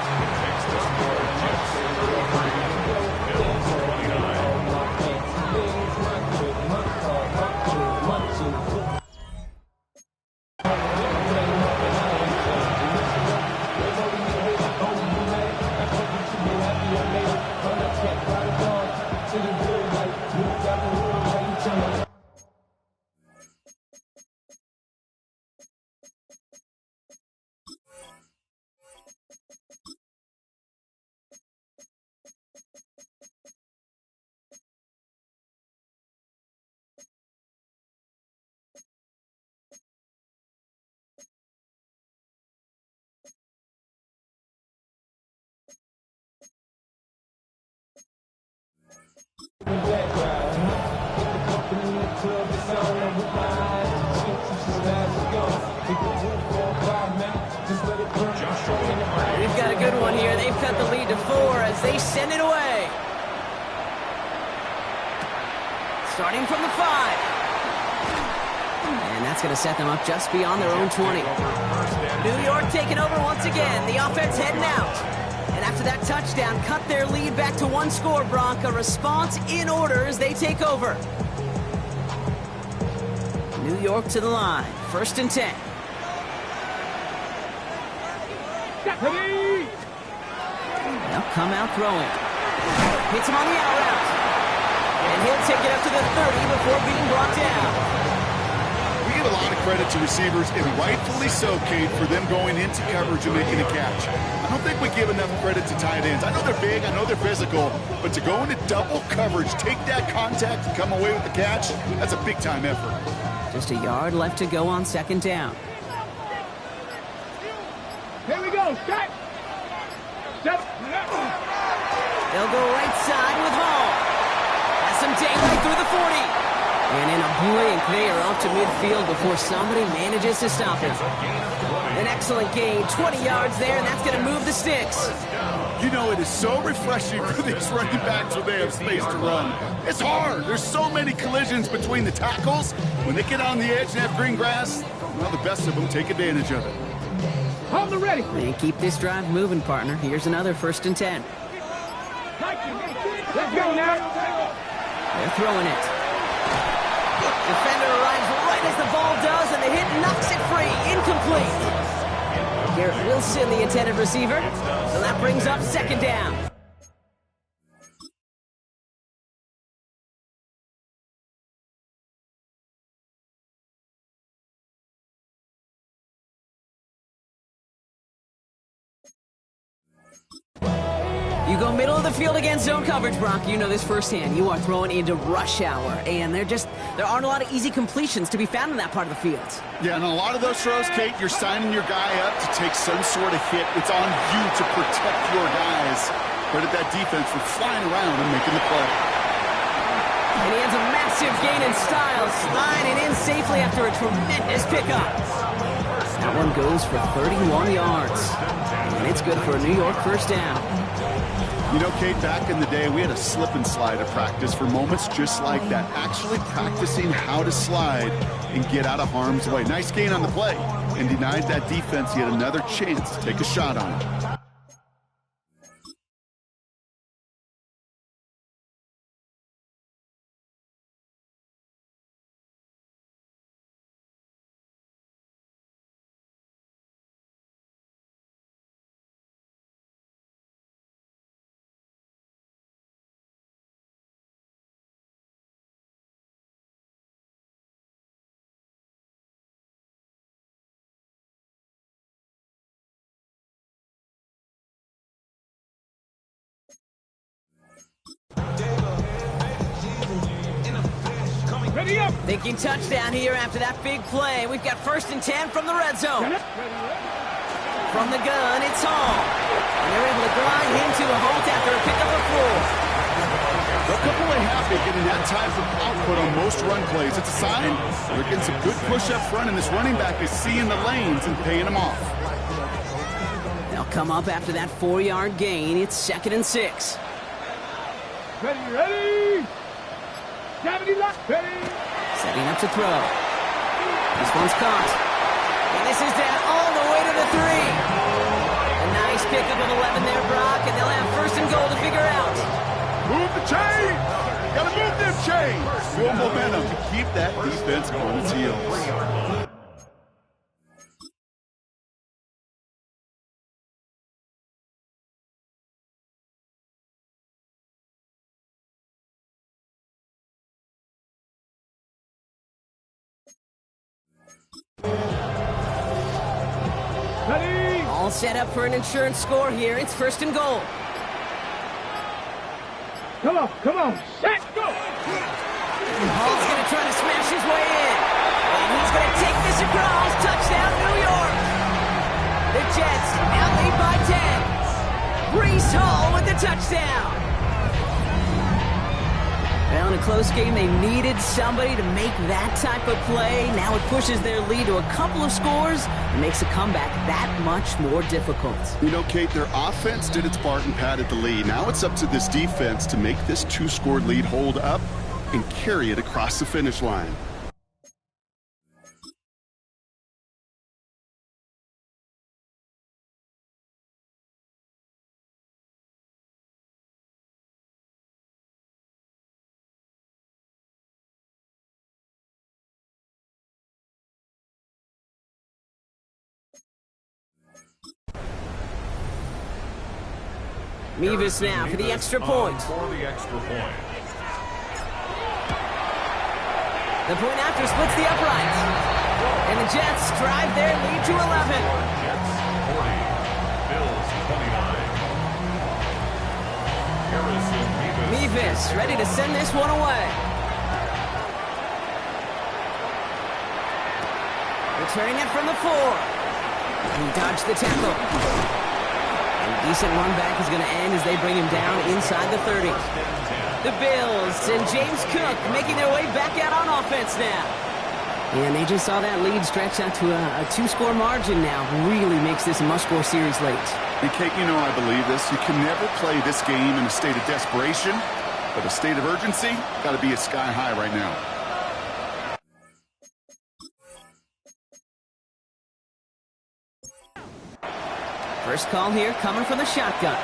We've got a good one here. They've cut the lead to 4 as they send it away. Starting from the 5. And that's going to set them up just beyond their own 20. New York taking over once again. The offense heading out. And after that touchdown, cut their lead back to 1 score, Bronk. A response in order as they take over. New York to the line. 1st and 10. They'll come out throwing. Hits him on the out route. And he'll take it up to the 30 before being brought down. We give a lot of credit to receivers, and rightfully so, Kate, for them going into coverage and making a catch. I don't think we give enough credit to tight ends. I know they're big, I know they're physical, but to go into double coverage, take that contact, and come away with the catch, that's a big-time effort. Just a yard left to go on 2nd down. Here we go, step. Step. They'll go right side with Hall. Has some daylight through the 40. And in a blink, they are up to midfield before somebody manages to stop it. An excellent gain, 20 yards there, and that's going to move the sticks. You know, it is so refreshing for these running backs when they have space to run. It's hard. There's so many collisions between the tackles. When they get on the edge and have green grass, well, the best of them take advantage of it. Hold the ready. And keep this drive moving, partner. Here's another 1st and 10. Let's go now. They're throwing it. Defender arrives right as the ball does, and the hit knocks it free. Incomplete. Garrett Wilson, the intended receiver. So that brings up 2nd down. You go middle of the field against zone coverage, Brock. You know this firsthand. You are throwing into rush hour, and there aren't a lot of easy completions to be found in that part of the field. Yeah, and a lot of those throws, Kate, you're signing your guy up to take some sort of hit. It's on you to protect your guys. Credit that defense for flying around and making the play. And he has a massive gain in style, sliding in safely after a tremendous pickup. That one goes for 31 yards. And it's good for a New York 1st down. You know, Kate, back in the day, we had a slip and slide at practice for moments just like that. Actually practicing how to slide and get out of harm's way. Nice gain on the play. And denied that defense yet another chance to take a shot on it. Thinking touchdown here after that big play. We've got 1st and 10 from the red zone. From the gun, it's Hall. And they're able to grind him to a halt after a pickup of 4. They'll come away happy getting that type of output on most run plays. It's a sign they're getting some good push up front, and this running back is seeing the lanes and paying them off. They'll come up after that 4-yard gain. It's 2nd and 6. Ready. Ready. Setting up to throw. This one's caught. And this is down all the way to the 3. A nice pickup of 11 there, Brock, and they'll have 1st and goal to figure out. Move the chain! Gotta move them chains! Full momentum to keep that defense on its heels. All set up for an insurance score here. It's 1st and goal. Come on. Set, go! Hall's going to try to smash his way in. And he's going to take this across. Touchdown, New York. The Jets now lead by 10. Breece Hall with the touchdown. Well, in a close game, they needed somebody to make that type of play. Now it pushes their lead to a couple of scores and makes a comeback that much more difficult. You know, Kate, their offense did its part and padded the lead. Now it's up to this defense to make this 2-score lead hold up and carry it across the finish line. Mevis now for the extra point. For the extra point. The point after splits the uprights. And the Jets drive their lead to 11. Jets 40, Bills 29. Harrison Mevis ready to send this one away. Returning it from the 4. He dodged the tackle. And a decent run back is going to end as they bring him down inside the 30. The Bills and James Cook making their way back out on offense now. And they just saw that lead stretch out to a 2-score margin now. Really makes this a must-score series late. And Kate, you know I believe this. You can never play this game in a state of desperation, but a state of urgency got to be at sky high right now. First call here coming from the shotgun.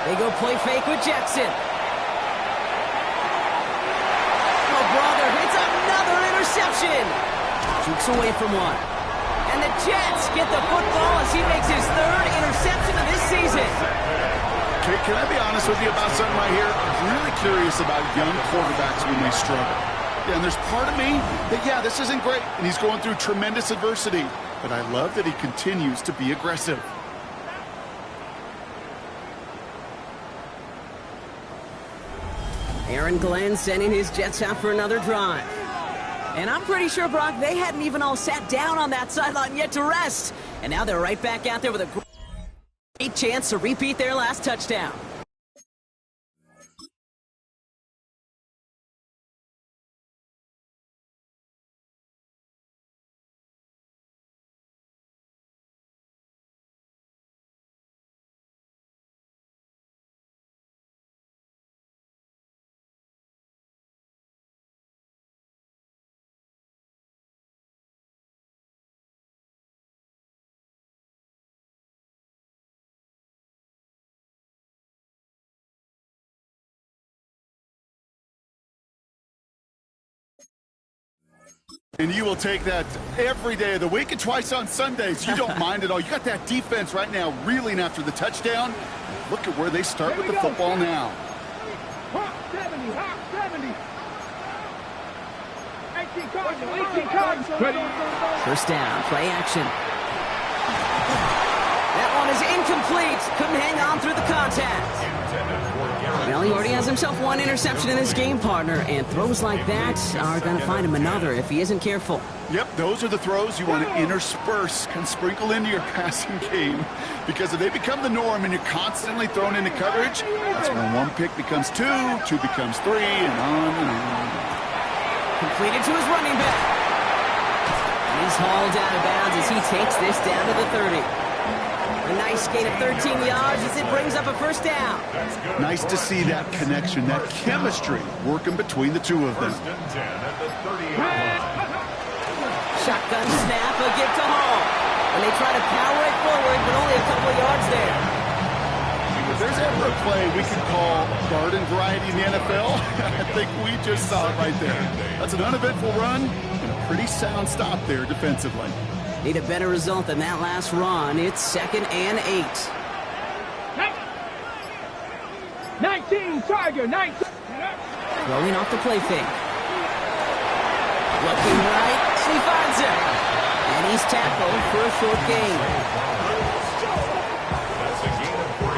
They go play fake with Jackson. Oh, brother, it's another interception. Jukes away from one. And the Jets get the football as he makes his 3rd interception of this season. Can I be honest with you about something right here? I'm really curious about young quarterbacks when they struggle. Yeah, and there's part of me that, yeah, this isn't great, and he's going through tremendous adversity. But I love that he continues to be aggressive. Aaron Glenn sending his Jets out for another drive. And I'm pretty sure, Brock, they hadn't even all sat down on that sideline yet to rest. And now they're right back out there with a great chance to repeat their last touchdown. And you will take that every day of the week and twice on Sundays. You don't mind at all. You got that defense right now reeling after the touchdown. Look at where they start with the football now. Hot 70, hot 70. 18 cards. First down, play action. That one is incomplete. Couldn't hang on through the contact. Well, he already has himself 1 interception in this game, partner, and throws like that are going to find him another if he isn't careful. Yep, those are the throws you want to intersperse and sprinkle into your passing game, because if they become the norm and you're constantly thrown into coverage, that's when 1 pick becomes 2, 2 becomes 3, and on and on. Completed to his running back. And he's hauled out of bounds as he takes this down to the 30. A nice gain of 13 yards as it brings up a first down. Nice to see that connection, that chemistry working between the two of them. Shotgun snap, a give to Hall. And they try to power it forward, but only a couple of yards there. If there's ever a play we could call garden variety in the NFL, I think we just saw it right there. That's an uneventful run and a pretty sound stop there defensively. Need a better result than that last run. It's 2nd and 8. 19, Tiger, 19. Throwing off the play fake. Looking right, he finds him. And he's tackled for a short gain. That's a gain of 3.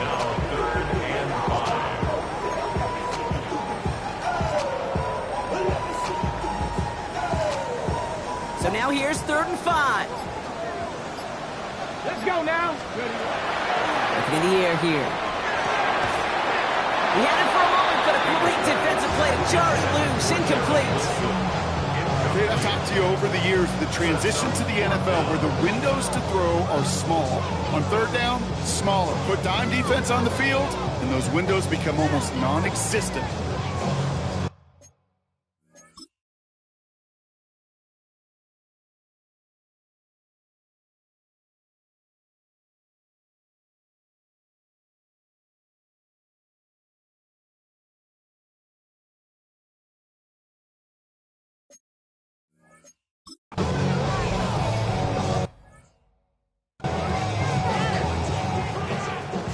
Now 3rd and 5. So now here's 3rd and 5. Let's go now. The Looking in the air here. He had it for a moment, but a great defensive play to jar it loose. Incomplete. I've talked to you over the years, the transition to the NFL where the windows to throw are small. On third down, smaller. Put dime defense on the field, and those windows become almost non-existent.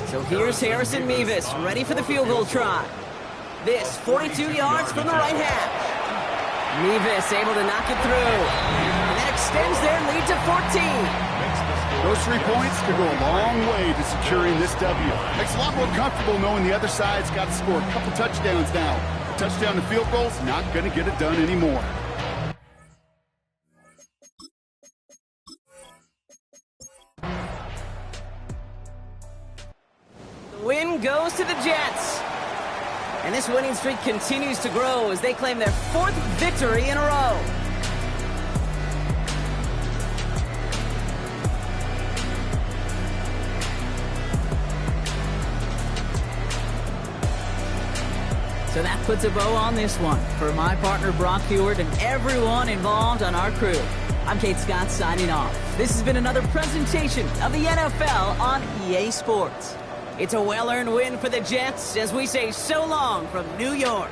So here's Harrison Mevis, ready for the field goal try. This, 42 yards from the right half. Mevis able to knock it through. And that extends their lead to 14. Those 3 points could go a long way to securing this W. Makes it a lot more comfortable knowing the other side's got to score a couple touchdowns now. A touchdown to field goal's not going to get it done anymore. Win goes to the Jets. And this winning streak continues to grow as they claim their 4th victory in a row. So that puts a bow on this one. For my partner Brock Heward and everyone involved on our crew, I'm Kate Scott signing off. This has been another presentation of the NFL on EA Sports. It's a well-earned win for the Jets as we say so long from New York.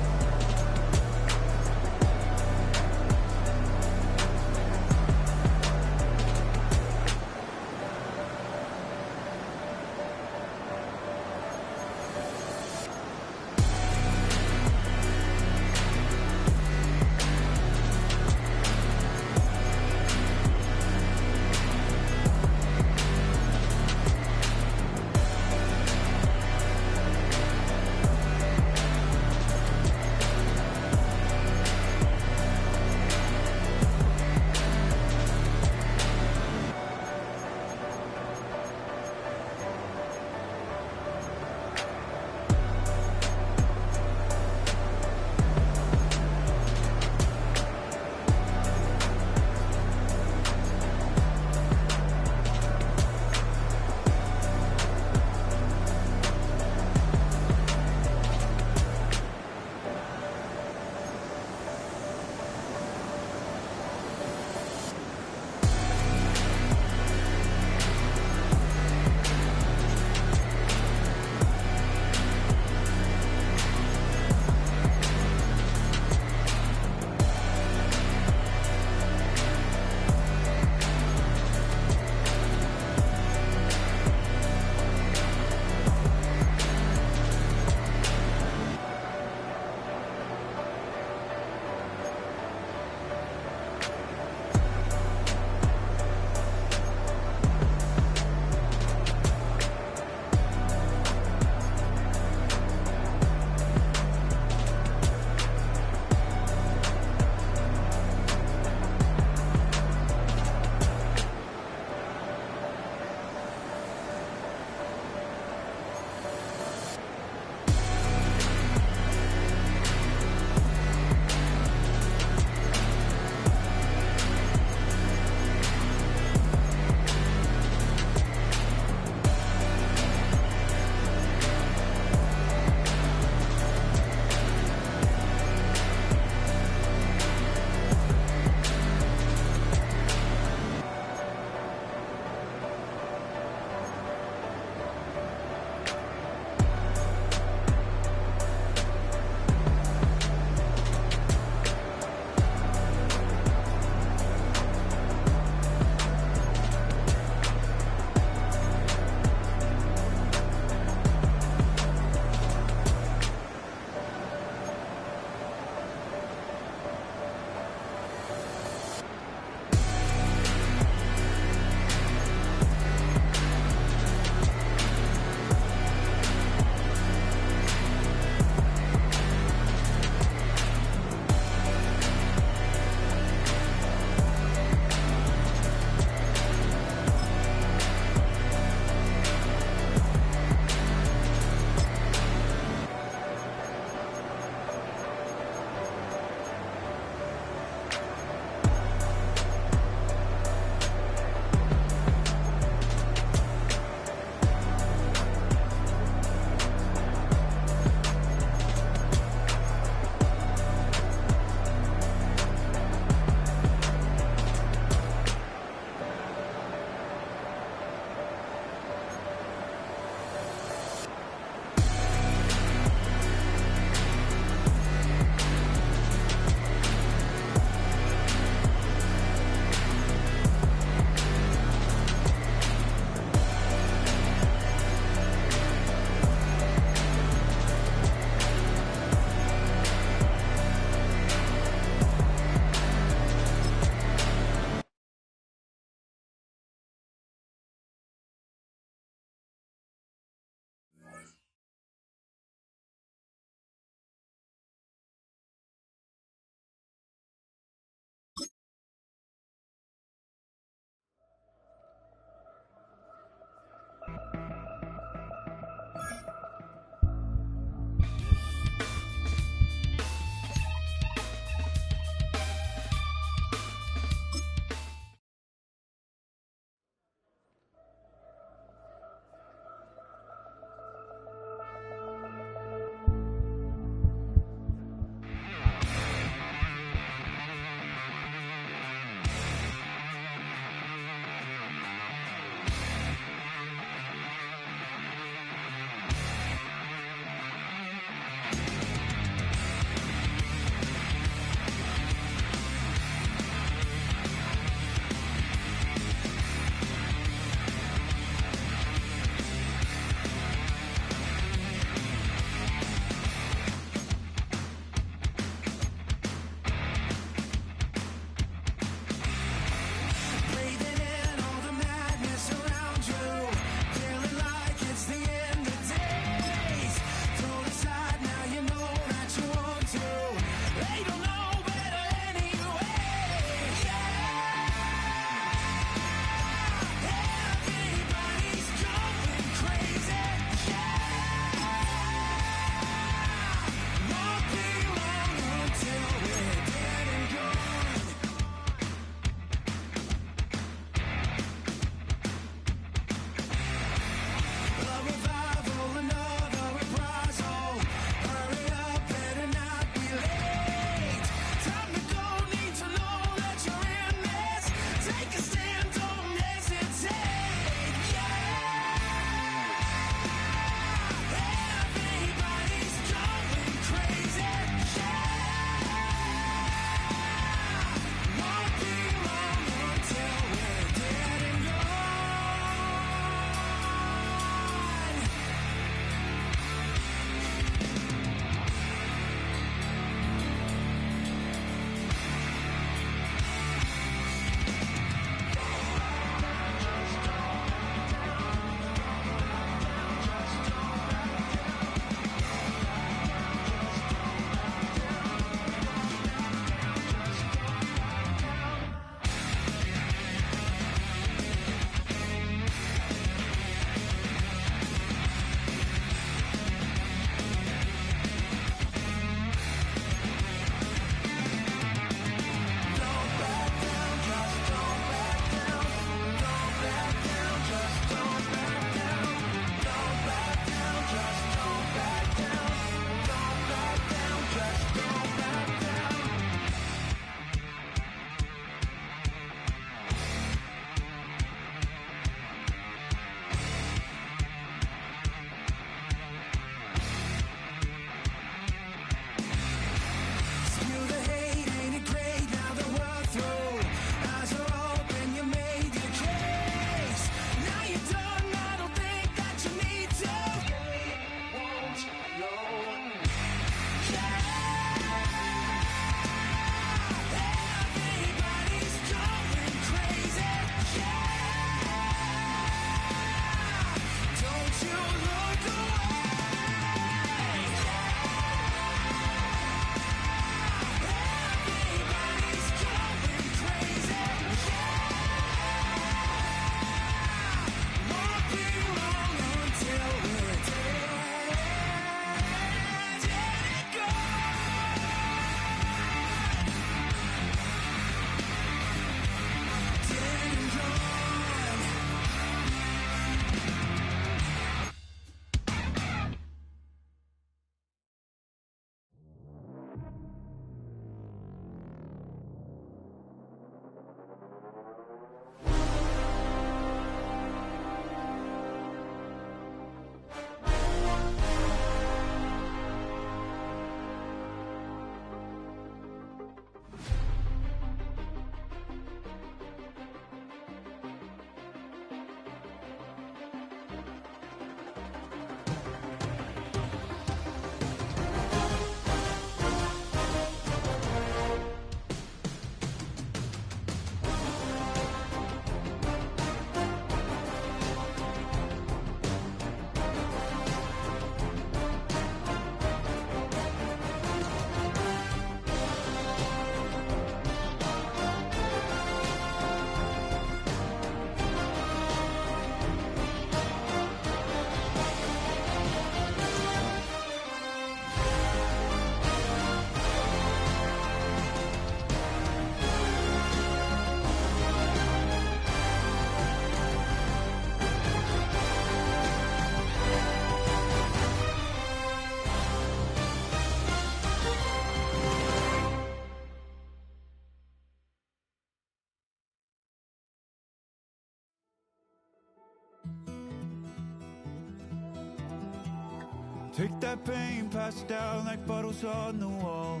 Take that pain, pass it down like bottles on the wall.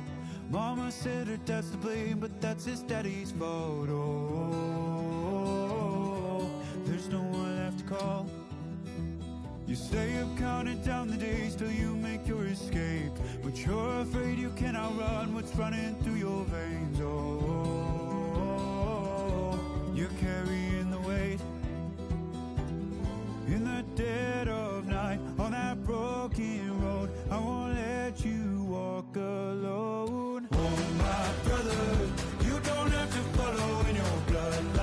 Mama said her dad's to blame, but that's his daddy's fault. Oh, there's no one left to call. You stay up counting down the days till you make your escape, but you're afraid you cannot run what's running through your veins. Oh, you're carrying the weight in the dead of night on that broken road. I won't let you walk alone. Oh, my brother, you don't have to follow in your bloodline.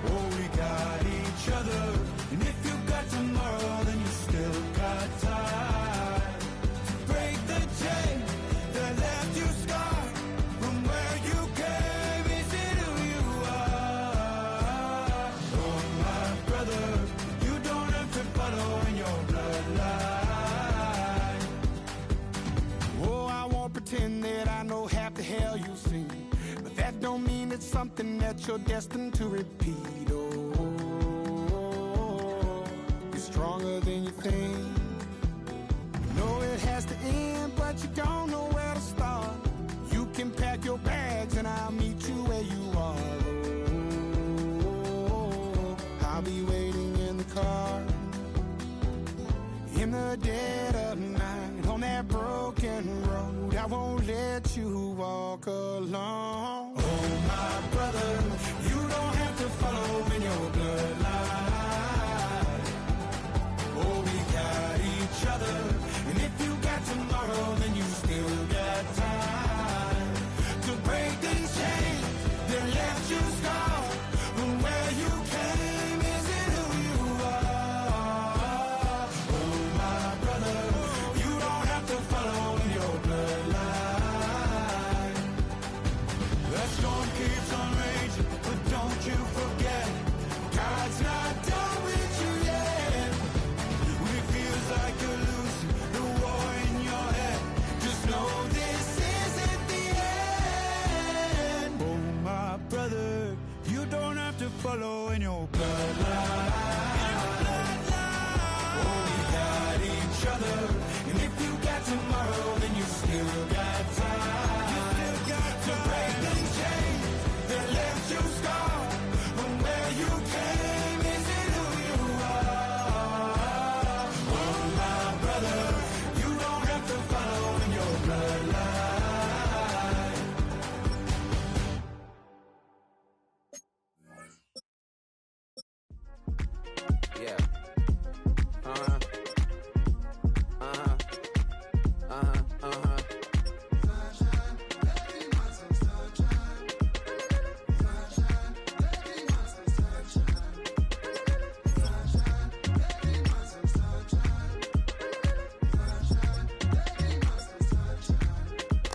Oh, we got each other, and if you got tomorrow, then you still got time to break the chain that left you scarred from where you came. Is it who you are? Oh, my brother, you don't have to follow in your bloodline. Oh, I won't pretend that I know half the hell you've seen, but that don't mean it's something that you're destined to repeat. Oh, you're stronger than you think. You know it has to end, but you don't know where to start. You can pack your bags and I'll meet you where you are. Oh, I'll be waiting in the car in the dead of night on that broken road. I won't let you walk alone. Oh, my brother, you don't have to follow in your bloodline. Oh, we got each other, and if you got tomorrow, then you still got time to break these chains that left you scarred from where you came. Is it who you are? Oh, my brother, you don't have to follow in your bloodline. That storm keeps on raging, but don't you forget, God's not done with you yet. When it feels like you're losing the war in your head, just know this isn't the end. Oh, my brother, you don't have to follow in your bloodline. Oh, we got each other, and if you got tomorrow, then you still got time to break the chains that left you scarred from where you came. Is it who you are? Oh, my brother, you don't have to follow in your bloodline. Yeah.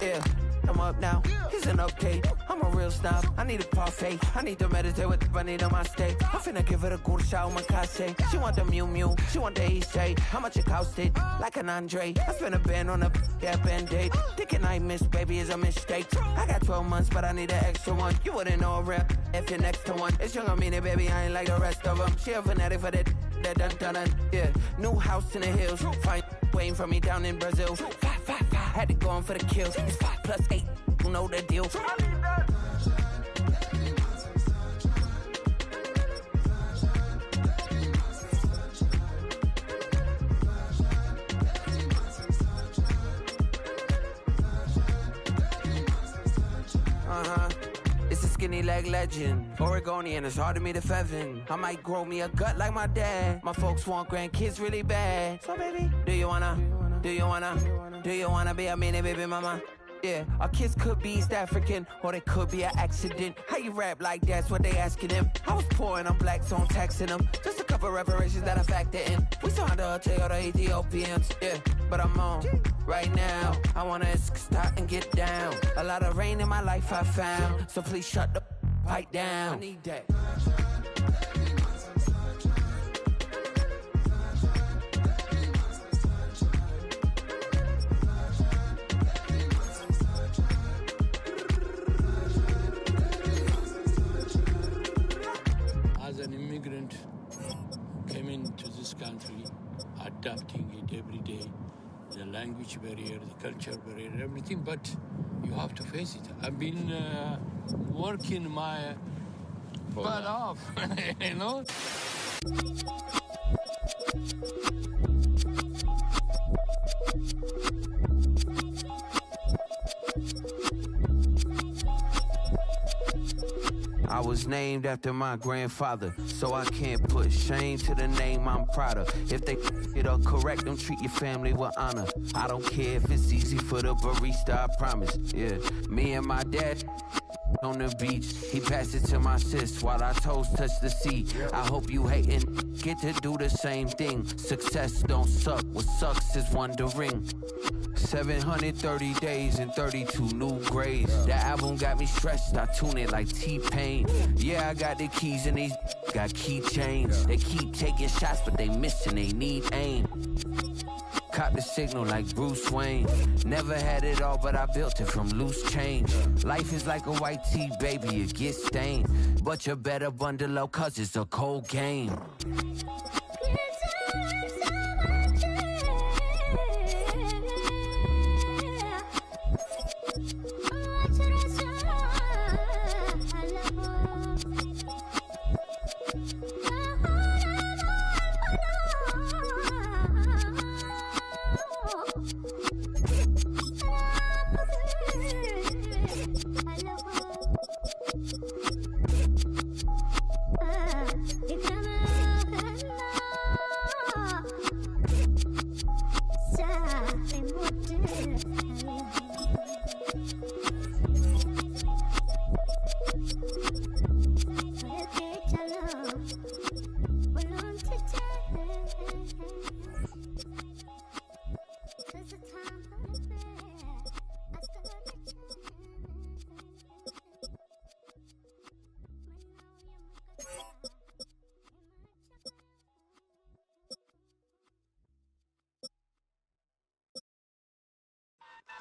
Yeah, I'm up now. Here's an update. I'm a real snob. I need a parfait. I need to meditate with the bunny on my steak. I'm finna give it a good shot with my case. She want the Mew Mew. She want the EJ. How much it costed? Like an Andre. I spent a band on a that band-aid. Thinking I missed, baby, is a mistake. I got 12 months, but I need an extra one. You wouldn't know a rep if you're next to one. It's young, I mean it, baby. I ain't like the rest of them. She a fanatic for that dun dun dun. Yeah, new house in the hills. Fine, waiting for me down in Brazil. 5, 5, 5. Had to go on for the kills. It's 5 plus 8. You know the deal. It's a skinny leg legend. Oregonian, it's hard to meet a Fevin. I might grow me a gut like my dad. My folks want grandkids really bad. So baby, do you wanna be a mini baby mama? Yeah, our kids could be East African, or they could be an accident. How you rap like that's what they asking him. I was poor and I'm black, so I'm taxing them. Just a couple reparations that I factor in. We saw the Toyota Ethiopians, yeah, but I'm on right now. I wanna start and get down. A lot of rain in my life I found, so please shut the pipe down. I need that. As an immigrant, came into this country at language barrier, the culture barrier, everything, but you have to face it. I've been working my butt off, you know? I was named after my grandfather, so I can't put shame to the name I'm proud of. If they it up correct, don't treat your family with honor. I don't care if it's easy for the barista, I promise. Yeah, me and my dad on the beach, he passed it to my sis while our toes touch the sea. I hope you hatin' get to do the same thing. Success don't suck, what sucks is wondering. 730 days and 32 new grades. That album got me stressed, I tune it like T-Pain. Yeah, I got the keys and these got keychains. They keep taking shots, but they missing, they need aim. Cop the signal like Bruce Wayne. Never had it all, but I built it from loose change. Life is like a white tee, baby, it gets stained. But you better bundle up, cause it's a cold game.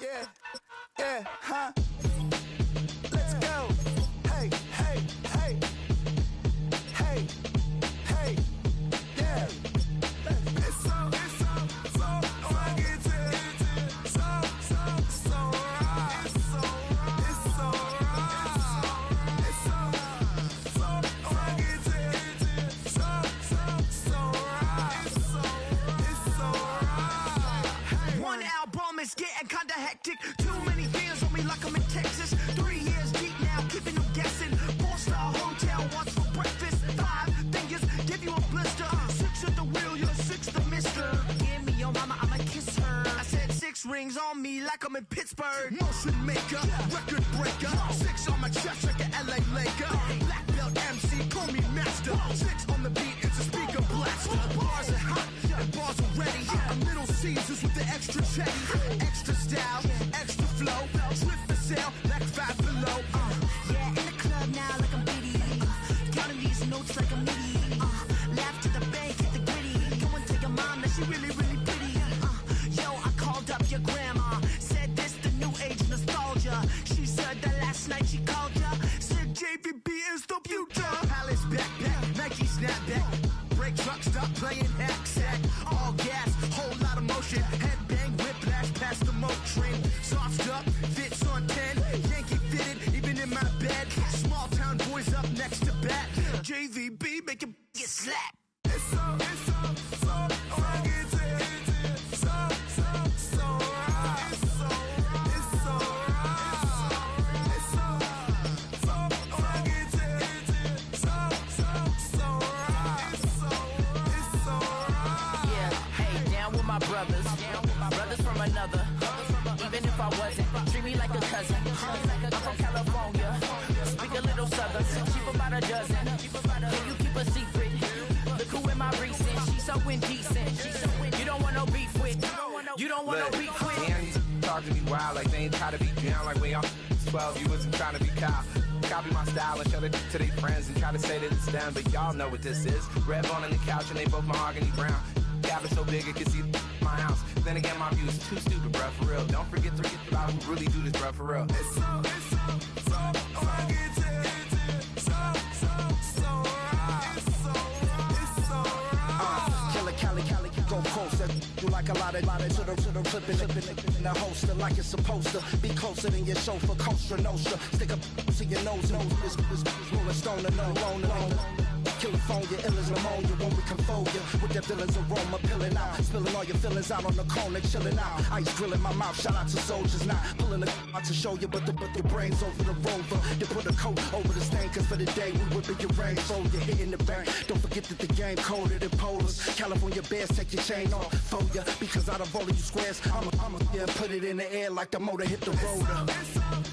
Yeah, yeah, huh? Let's go. Hey, hey, hey. Hey, hey, yeah. It's so fucking so right. It's so right. It's so fucking so right. One album is getting kinda hectic. Too many fans on me like I'm in Texas. 3 years deep now, keeping them guessing. 4-star hotel, what's for breakfast? 5 fingers, give you a blister. 6 at the wheel, you're 6 the mister. Give me your mama, I'ma kiss her. I said 6 rings on me like I'm in Pittsburgh. Motion maker, record breaker. 6 on my chest like an LA Laker. Black belt MC, call me master. 6 on the beat, it's a speaker blaster. Bars are hot, and bars are ready. A Little Caesars with the extra chatty. Extra style, extra flow. Drift for sale, like 5 below. Yeah, in the club now like I'm Diddy. Counting these notes like I'm Nitty. Laugh to the bank, hit the gritty. Go and tell your mom that she really, really pretty. Yo, I called up your grandma. Said this the new age nostalgia. She said that last night she called ya. Said JVB is the future. Palace backpack, Nike snapback. Break truck, stop playing hack sack. All gas, whole lot of motion. Headbang, whiplash, past the moat train. Soft stuff, fits on 10. Yankee fitted, even in my bed. Small town boys up next to bat. JVB, make it get slapped. It's so fucking so right. It's so right. It's so right. It's so fucking so right. Yeah, hey, down with my brothers. Brothers from another. Even if I wasn't, treat me like a cousin. I'm from California. Speak a little southern. Cheap about a dozen. Can you keep a secret? Look who in my recent. She's so indecent. You don't want no beef with. You don't want no beef with. Damn, these talk to me wild like they ain't try to be down like when y'all 12. You wasn't trying to be Kyle. Copy my style and show it to their friends and try to say that it's them, but y'all know what this is. Red on the couch and they both mahogany brown. Cabin so big it can see my house. Then again, my view is too stupid, bruh, for real. Don't forget about who really do this, bruh, for real. It's so fucking so right. It's so right. Killer Cali, go coast. That do like like a lot of to the flipping in the holster like it's supposed to be closer than your chauffeur, Costa Nostra. Stick up to your nose, this rolling stone and alone. California, ill as pneumonia when we can fold you with that villain's aroma, peeling out, spilling all your feelings out on the corner, chilling out. Ice grilling my mouth, shout out to soldiers, not pulling the out to show you, but the brains over the rover. You put a coat over the stain, cause for the day we whipping your rain, so you're hitting the bank. Don't forget that the game colder than polars. California bears, take your chain off for ya, because out of all of you squares, I'ma yeah, put it in the air like the motor hit the rotor.